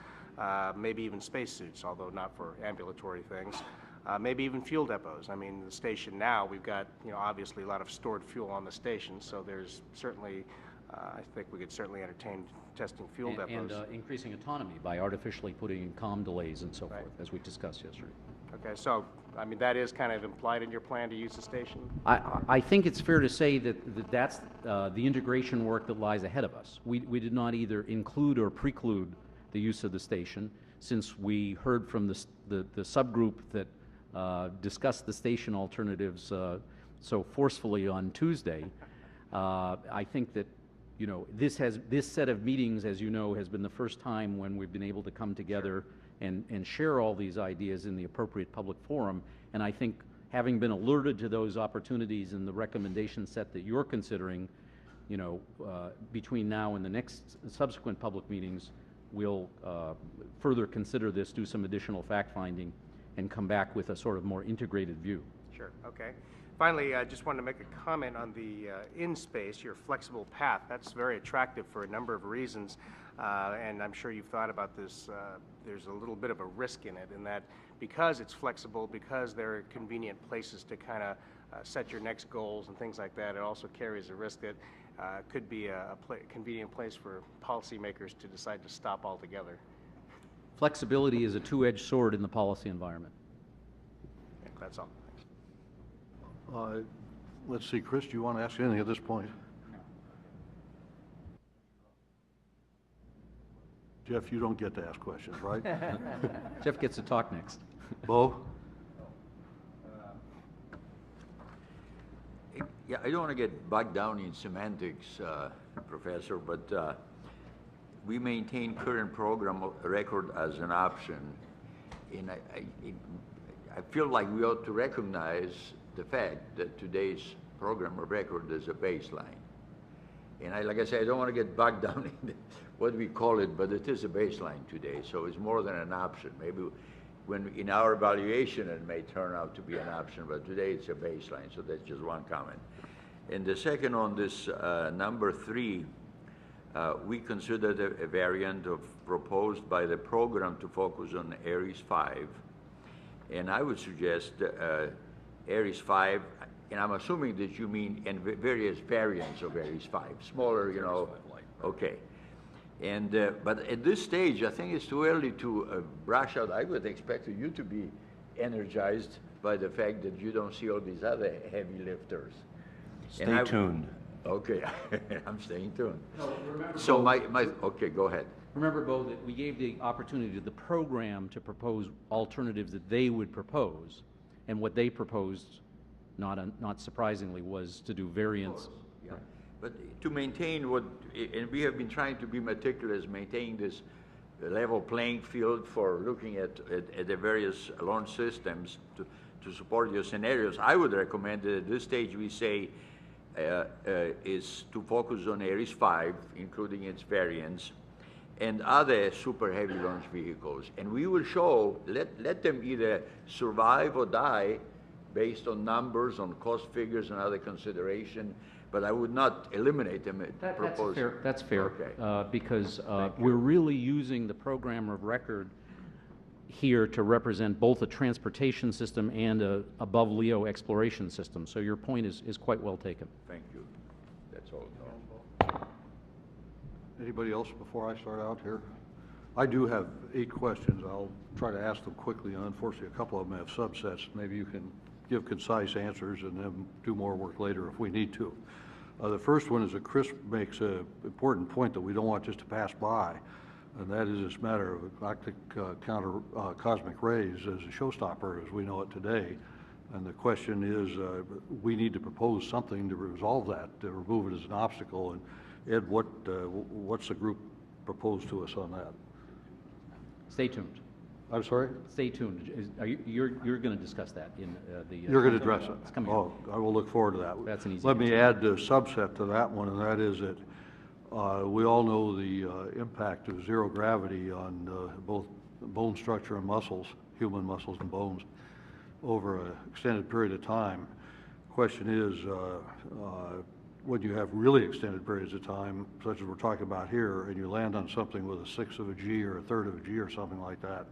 H: maybe even spacesuits, although not for ambulatory things. Maybe even fuel depots. I mean, the station now, we've got, obviously a lot of stored fuel on the station, so there's certainly, I think we could certainly entertain testing fuel depots.
A: And increasing autonomy by artificially putting in comm delays and so
H: Right.
A: forth, as we discussed yesterday.
H: Okay, so, I mean, that is kind of implied in your plan to use the station?
A: I think it's fair to say that's the integration work that lies ahead of us. We did not either include or preclude the use of the station, since we heard from the subgroup that discussed the station alternatives so forcefully on Tuesday. I think that this set of meetings, as you know, has been the first time when we've been able to come together and share all these ideas in the appropriate public forum. And I think, having been alerted to those opportunities and the recommendation set that you're considering, between now and the next subsequent public meetings, we'll further consider this, do some additional fact-finding, and come back with a sort of more integrated view.
H: Sure, okay. Finally, I just wanted to make a comment on the in-space, your flexible path. That's very attractive for a number of reasons, and I'm sure you've thought about this. There's a little bit of a risk in it, in that because it's flexible, because there are convenient places to kind of set your next goals and things like that, it also carries a risk that could be a convenient place for policymakers to decide to stop altogether.
A: Flexibility is a two-edged sword in the policy environment.
H: Okay, that's all.
B: Let's see, Chris, do you want to ask anything at this point? Jeff, you don't get to ask questions, right?
A: Jeff gets to talk next.
B: Bo?
G: Yeah, I don't want to get bogged down in semantics, Professor, but we maintain current program record as an option, and I feel like we ought to recognize the fact that today's program of record is a baseline. And like I said, I don't want to get bogged down in what we call it, but it is a baseline today, so it's more than an option. Maybe when in our evaluation it may turn out to be an option, but today it's a baseline, so that's just one comment. And the second on this number 3, we considered a variant of proposed by the program to focus on Ares 5, and I would suggest Ares 5, and I'm assuming that you mean and various variants of Ares 5, smaller, okay. And but at this stage, I think it's too early to brush out. I would expect you to be energized by the fact that you don't see all these other heavy lifters.
F: Stay tuned.
G: Okay, I'm staying tuned.
A: No, remember,
G: So okay, go ahead.
A: Remember, Bo, that we gave the opportunity to the program to propose alternatives that they would propose, and what they proposed, not surprisingly, was to do variants.
G: Yeah. But to maintain what, and we have been trying to be meticulous, maintaining this level playing field for looking at the various launch systems to support your scenarios, I would recommend that at this stage we say is to focus on Ares 5, including its variants, and other super heavy launch vehicles. And we will show, let them either survive or die based on numbers, on cost figures and other consideration, but I would not eliminate them.
A: That's fair,
G: Okay.
A: because we're really using the program of record here to represent both a transportation system and a above LEO exploration system. So your point is quite well taken.
G: Thank you. That's all.
B: Anybody else before I start out here? I do have 8 questions. I'll try to ask them quickly, and unfortunately a couple of them have subsets. Maybe you can give concise answers and then do more work later if we need to. The first one is that Chris makes an important point that we don't want just to pass by, and that is this matter of galactic counter cosmic rays as a showstopper as we know it today. And the question is, we need to propose something to resolve that, to remove it as an obstacle. And Ed, what's the group proposed to us on that?
A: Stay tuned.
B: I'm sorry?
A: Stay tuned. You're going to discuss that in the...
B: You're going to address it?
A: It's coming
B: Oh, I will look forward to that.
A: That's an easy
B: Let me add a subset to that one, and that is that we all know the impact of zero gravity on both bone structure and muscles, human muscles and bones, over an extended period of time. Question is, when you have really extended periods of time, such as we're talking about here, and you land on something with a sixth of a G or a third of a G or something like that,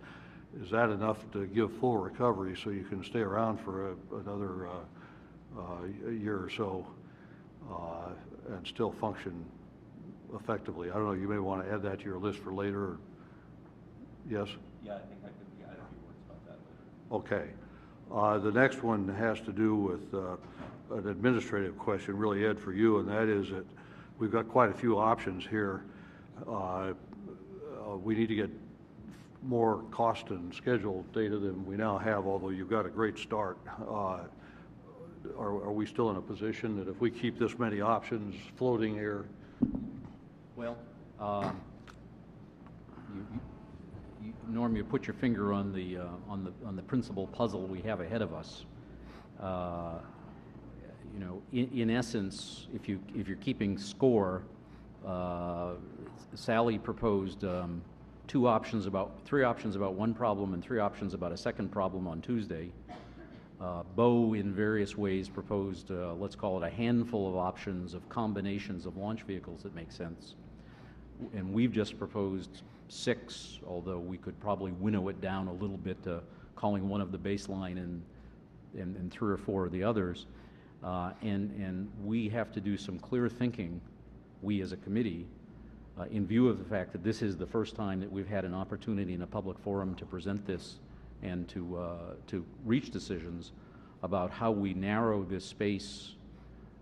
B: is that enough to give full recovery so you can stay around for another year or so and still function effectively? I don't know, you may want to add that to your list for later. Or, yes?
F: Yeah, I think I could add a few words about that later.
B: Okay. The next one has to do with an administrative question, really, Ed, for you, and that is that we've got quite a few options here. We need to get more cost and schedule data than we now have, although you've got a great start. Are we still in a position that if we keep this many options floating here?
A: Well, Norm, you put your finger on the principal puzzle we have ahead of us. You know, in essence, if you're keeping score, Sally proposed three options about one problem and 3 options about a second problem on Tuesday. Bo, in various ways, proposed, let's call it a handful of options of combinations of launch vehicles that make sense. And we've just proposed 6, although we could probably winnow it down a little bit to calling one of the baseline and 3 or 4 of the others. And we have to do some clear thinking, we as a committee, in view of the fact that this is the first time that we've had an opportunity in a public forum to present this and to reach decisions about how we narrow this space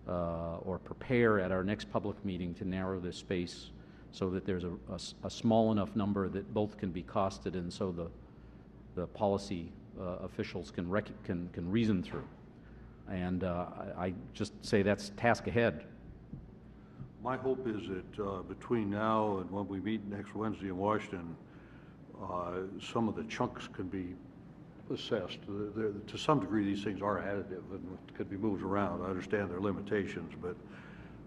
A: or prepare at our next public meeting to narrow this space so that there's a small enough number that both can be costed and so the policy officials can reason through. And I just say that's task ahead.
B: My hope is that between now and when we meet next Wednesday in Washington, some of the chunks can be assessed. To some degree, these things are additive and could be moved around. I understand their limitations, but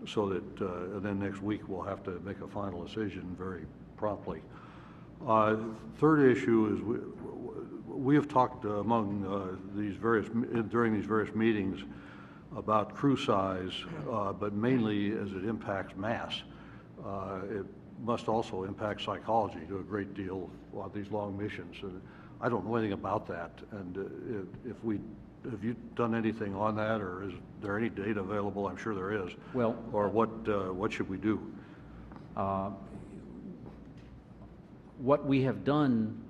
B: so that and then next week we'll have to make a final decision very promptly. Third issue is we have talked among during these various meetings about crew size, but mainly as it impacts mass. It must also impact psychology to a great deal on these long missions. And I don't know anything about that. And have you done anything on that, or is there any data available? I'm sure there is.
A: Well,
B: or what should we do?
A: What we have done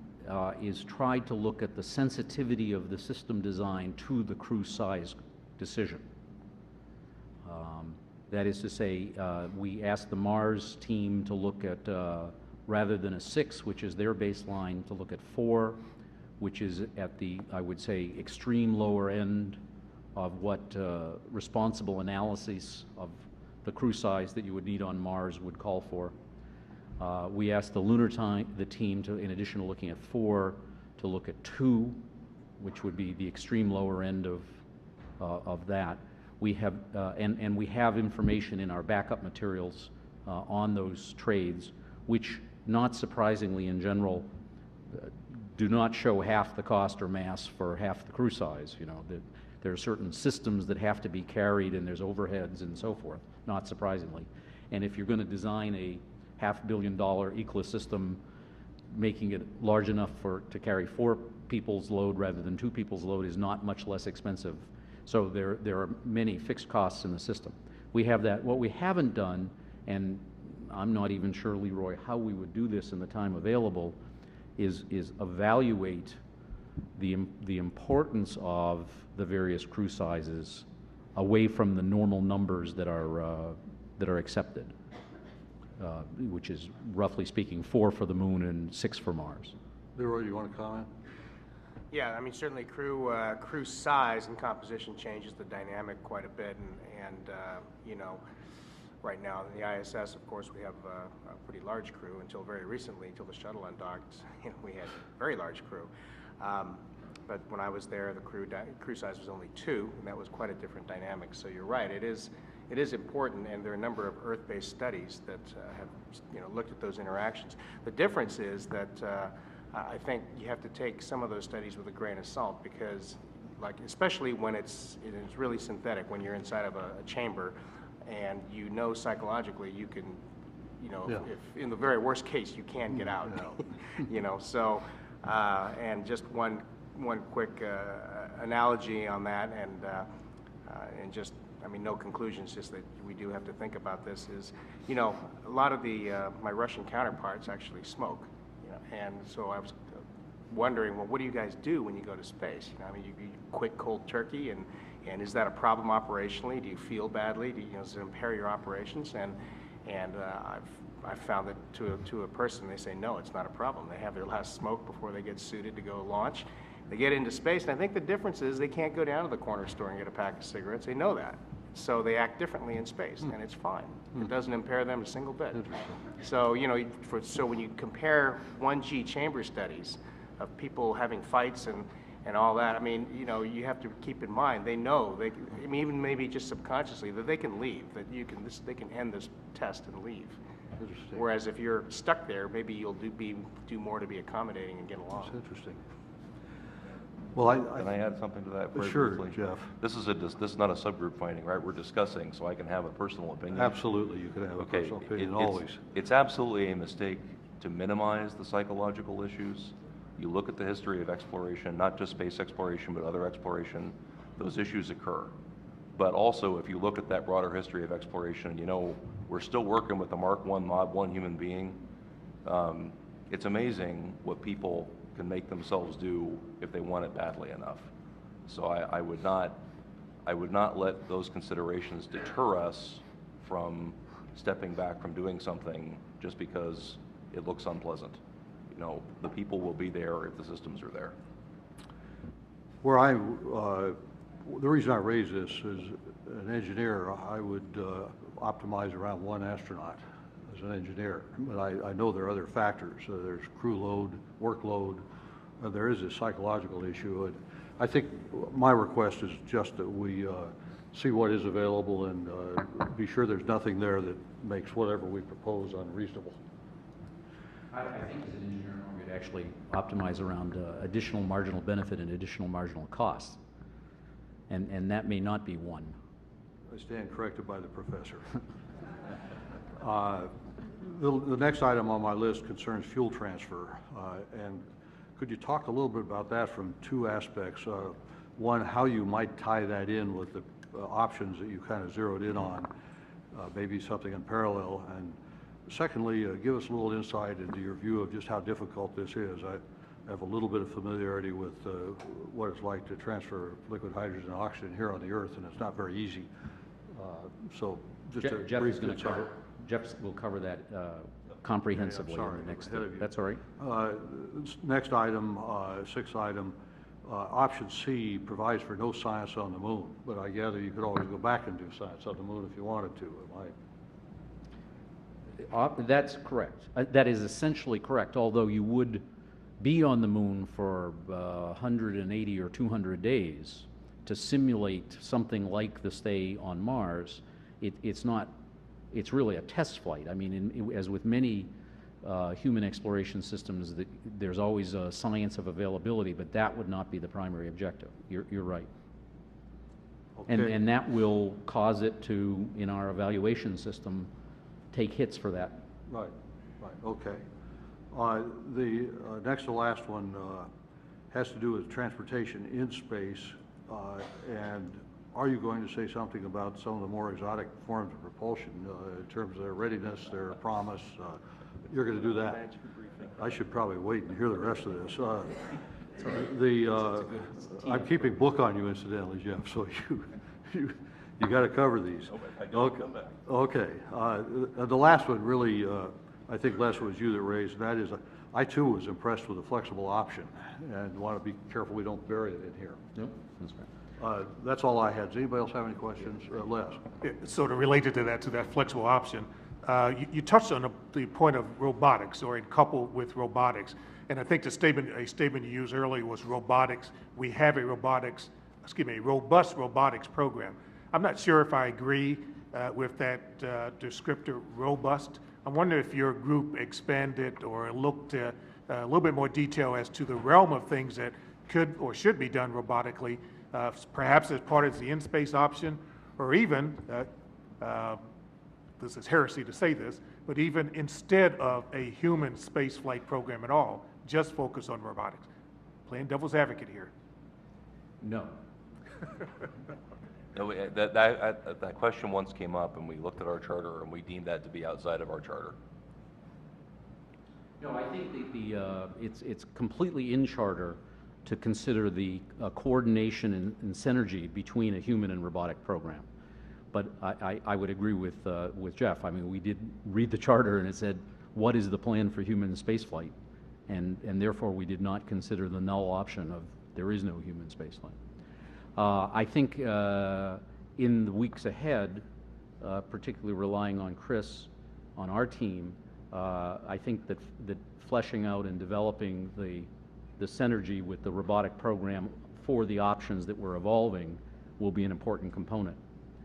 A: is tried to look at the sensitivity of the system design to the crew size decision. That is to say, we asked the Mars team to look at, rather than a 6, which is their baseline, to look at 4, which is at the, I would say, extreme lower end of what responsible analysis of the crew size that you would need on Mars would call for. We asked the Lunar team to, in addition to looking at 4, to look at 2, which would be the extreme lower end of that. We have, and we have information in our backup materials on those trades, which, not surprisingly in general, do not show half the cost or mass for half the crew size. You know, there are certain systems that have to be carried, and there's overheads and so forth, not surprisingly. And if you're going to design a $500 million ECLA system, making it large enough to carry 4 people's load rather than 2 people's load is not much less expensive. So there are many fixed costs in the system. We have that. What we haven't done, and I'm not even sure, Leroy, how we would do this in the time available, is evaluate the importance of the various crew sizes away from the normal numbers that are accepted, which is, roughly speaking, 4 for the Moon and 6 for Mars.
B: Leroy, you want to comment?
H: Yeah, I mean, certainly crew size and composition changes the dynamic quite a bit, and you know, right now in the ISS, of course, we have a pretty large crew. Until very recently, until the shuttle undocked, you know, we had a very large crew. But when I was there, the crew size was only 2, and that was quite a different dynamic. So you're right, it is important, and there are a number of Earth-based studies that have looked at those interactions. The difference is that I think you have to take some of those studies with a grain of salt, because, like, especially when it is really synthetic, when you're inside of a chamber, and you know psychologically you can, you know,
B: Yeah.
H: if in the very worst case you can get out, you know. So, and just one quick analogy on that, and just, I mean, no conclusions, just that we do have to think about this is, you know, a lot of the my Russian counterparts actually smoke, you know, and so I was wondering, well, what do you guys do when you go to space? You know, I mean, you quit cold turkey, and is that a problem operationally? Do you feel badly? Does it impair your operations? And I've found that to a person, they say, no, it's not a problem. They have their last smoke before they get suited to go launch. They get into space, and I think the difference is they can't go down to the corner store and get a pack of cigarettes. They know that. So they act differently in space, and it's fine. It doesn't impair them a single bit. So, you know, so when you compare 1G chamber studies of people having fights and all that, I mean, you know, you have to keep in mind, they know, I mean, even maybe just subconsciously, that they can leave, that they can end this test and leave. Whereas if you're stuck there, maybe you'll do more to be accommodating and get along.
B: That's interesting. Well,
F: Can I add something to that very
B: Sure,
F: briefly?
B: Jeff.
F: This is not a subgroup finding, right? We're discussing, so I can have a personal opinion.
B: Absolutely, you can have a
F: Okay,
B: personal opinion,
F: it's-
B: always.
F: It's absolutely a mistake to minimize the psychological issues. You look at the history of exploration, not just space exploration, but other exploration, those issues occur. But also, if you look at that broader history of exploration, you know, we're still working with the Mark I Mod 1 human being. It's amazing what people can make themselves do if they want it badly enough. So I would not let those considerations deter us from stepping back from doing something just because it looks unpleasant. You know, the people will be there if the systems are there.
B: The reason I raise this is, an engineer, I would optimize around one astronaut as an engineer. But I know there are other factors. There's crew load, workload. There is a psychological issue. And I think my request is just that we see what is available and be sure there's nothing there that makes whatever we propose unreasonable.
A: I think as an engineer, we'd actually optimize around additional marginal benefit and additional marginal costs. And that may not be one.
B: I stand corrected by the professor. The next item on my list concerns fuel transfer. And could you talk a little bit about that from two aspects? One, how you might tie that in with the options that you kind of zeroed in on, maybe something in parallel. And secondly, give us a little insight into your view of just how difficult this is. I have a little bit of familiarity with what it's like to transfer liquid hydrogen and oxygen here on the Earth, and it's not very easy. So just a
A: Jeff
B: brief
A: is going to
B: insight.
A: Jeff will cover that comprehensively
B: sorry,
A: in the next.
B: ahead of you.
A: That's all right.
B: Next item, sixth item, option C provides for no science on the moon, but I gather you could always go back and do science on the moon if you wanted to.
A: That's correct. That is essentially correct, although you would be on the moon for 180 or 200 days to simulate something like the stay on Mars. It's really a test flight. I mean, as with many human exploration systems, there's always a science of availability, but that would not be the primary objective. You're right.
B: Okay.
A: And that will cause it to, in our evaluation system, take hits for that.
B: Right, okay. The next to last one has to do with transportation in space. And are you going to say something about some of the more exotic forms of propulsion in terms of their readiness, their promise? You're going to do that? I should probably wait and hear the rest of this. I'm keeping book on you, incidentally, Jeff, so you got to cover these. Okay. The last one really, I think, Les, was you that raised, and that is, I too was impressed with the flexible option and want to be careful we don't bury it in here.
A: Yep, that's right.
B: That's all I had. Does anybody else have any questions? Les?
C: Sort of related to that flexible option, you touched on the point of robotics, or in couple with robotics, and I think a statement you used earlier was robotics. We have a robust robotics program. I'm not sure if I agree with that descriptor, robust. I wonder if your group expanded or looked a little bit more detail as to the realm of things that could or should be done robotically, perhaps as part of the in-space option, or even this is heresy to say this, but even instead of a human space flight program at all, just focus on robotics? Playing devil's advocate here.
A: No.
F: No, that question once came up, and we looked at our charter, and we deemed that to be outside of our charter.
A: No, I think it's completely in charter to consider the coordination and synergy between a human and robotic program. But I would agree with Jeff. I mean, we did read the charter, and it said, what is the plan for human spaceflight? And therefore, we did not consider the null option of there is no human spaceflight. I think in the weeks ahead, particularly relying on Chris, on our team, I think that fleshing out and developing the synergy with the robotic program for the options that we're evolving will be an important component.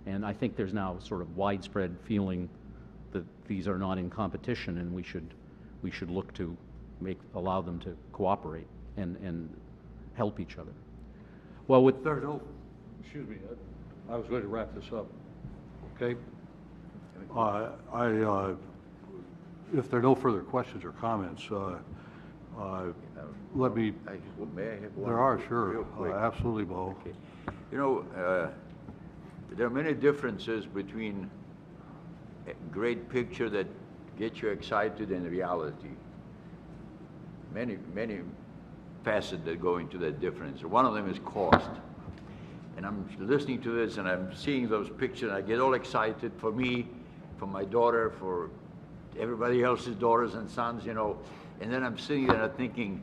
A: And I think there's now sort of widespread feeling that these are not in competition, and we should look to allow them to cooperate and help each other. Well, with
B: There are no, excuse me, I was going to wrap this up, okay? If there are no further questions or comments, let me,
G: May I have one?
B: there are, sure,
G: real quick?
B: absolutely, Bo.
G: Okay. You know, there are many differences between a great picture that gets you excited and reality. Many facets that go into that difference. One of them is cost. And I'm listening to this and I'm seeing those pictures and I get all excited for me, for my daughter, for everybody else's daughters and sons, you know. And then I'm sitting there thinking,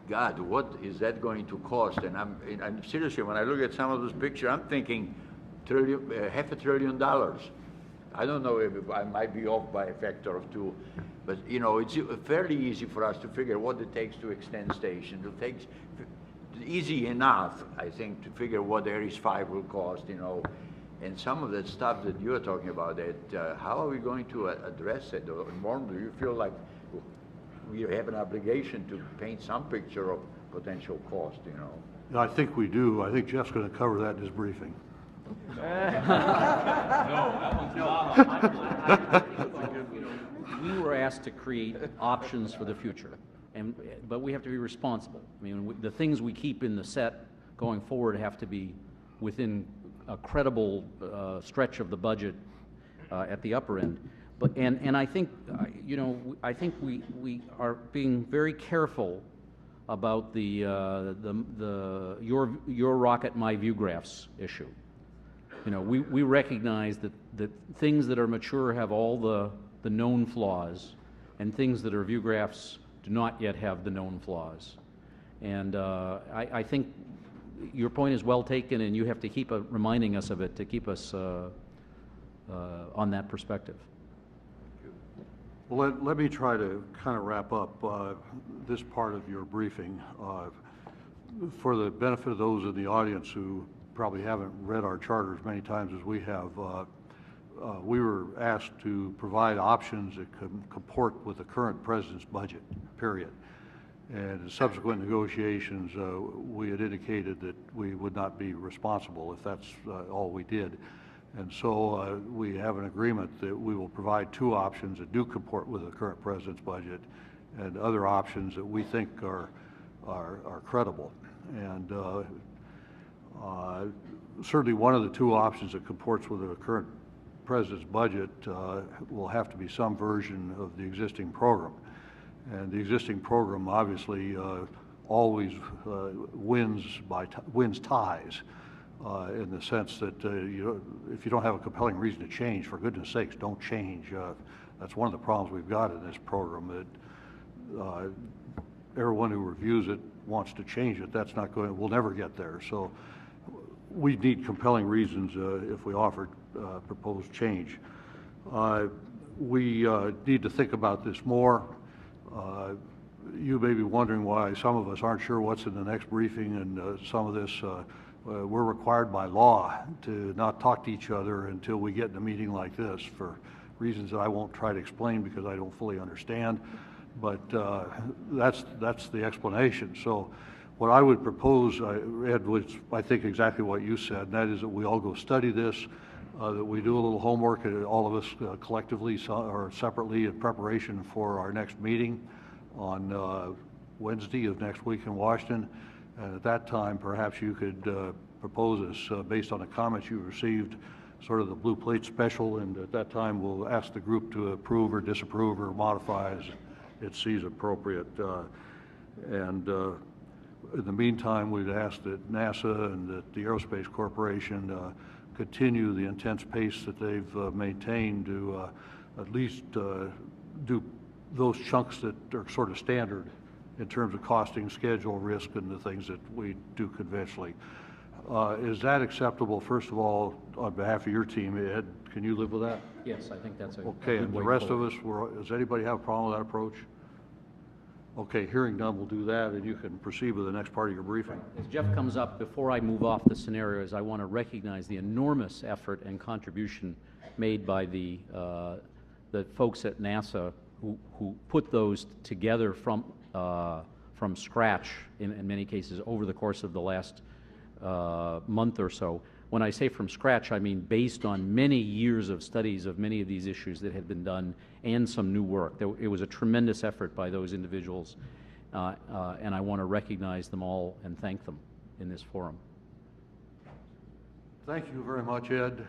G: God, what is that going to cost? And I'm seriously, when I look at some of those pictures, I'm thinking $500 billion. I don't know if I might be off by a factor of 2, but you know, it's fairly easy for us to figure what it takes to extend stations. It takes easy enough, I think, to figure what Ares 5 will cost, you know. And some of that stuff that you're talking about, how are we going to address it? Or more, do you feel like we have an obligation to paint some picture of potential cost, you know?
B: I think we do. I think Jeff's going to cover that in his briefing.
A: We were asked to create options for the future, but we have to be responsible. I mean, the things we keep in the set going forward have to be within a credible stretch of the budget at the upper end. But and I think you know, I think we are being very careful about the your rocket my view graphs issue. You know, we recognize that things that are mature have all the known flaws, and things that are view graphs do not yet have the known flaws. And I think your point is well taken, and you have to keep reminding us of it to keep us on that perspective.
B: Well, let me try to kind of wrap up this part of your briefing. For the benefit of those in the audience who probably haven't read our charter as many times as we have, we were asked to provide options that could comport with the current president's budget, period. And in subsequent negotiations, we had indicated that we would not be responsible if that's all we did. And so we have an agreement that we will provide 2 options that do comport with the current president's budget, and other options that we think are credible. And certainly one of the 2 options that comports with the current president's budget will have to be some version of the existing program. And the existing program obviously always wins ties in the sense that if you don't have a compelling reason to change, for goodness sakes, don't change. That's one of the problems we've got in this program, that everyone who reviews it wants to change it. That's not going, we'll never get there. So we need compelling reasons if we offer proposed change. We need to think about this more. You may be wondering why some of us aren't sure what's in the next briefing, and some of this, we're required by law to not talk to each other until we get in a meeting like this for reasons that I won't try to explain because I don't fully understand, but that's the explanation. So what I would propose, Ed, was I think exactly what you said, and that is that we all go study this. that we do a little homework, all of us collectively or separately, in preparation for our next meeting on Wednesday of next week in Washington. And at that time, perhaps you could propose us, based on the comments you received, sort of the blue plate special, and at that time we'll ask the group to approve or disapprove or modify as it sees appropriate. And in the meantime, we'd ask that NASA and that the Aerospace Corporation continue the intense pace that they've maintained to at least do those chunks that are sort of standard in terms of costing, schedule, risk, and the things that we do conventionally. Is that acceptable, first of all, on behalf of your team? Ed, can you live with that?
A: Yes, I think that's a
B: Okay,
A: good
B: and the
A: way
B: rest of
A: forward.
B: us, does anybody have a problem with that approach? Okay, hearing none, we'll do that, and you can proceed with the next part of your briefing.
A: As Jeff comes up, before I move off the scenarios, I want to recognize the enormous effort and contribution made by the folks at NASA who put those together from scratch in many cases over the course of the last month or so. When I say from scratch, I mean based on many years of studies of many of these issues that had been done and some new work. It was a tremendous effort by those individuals, and I want to recognize them all and thank them in this forum.
B: Thank you very much, Ed.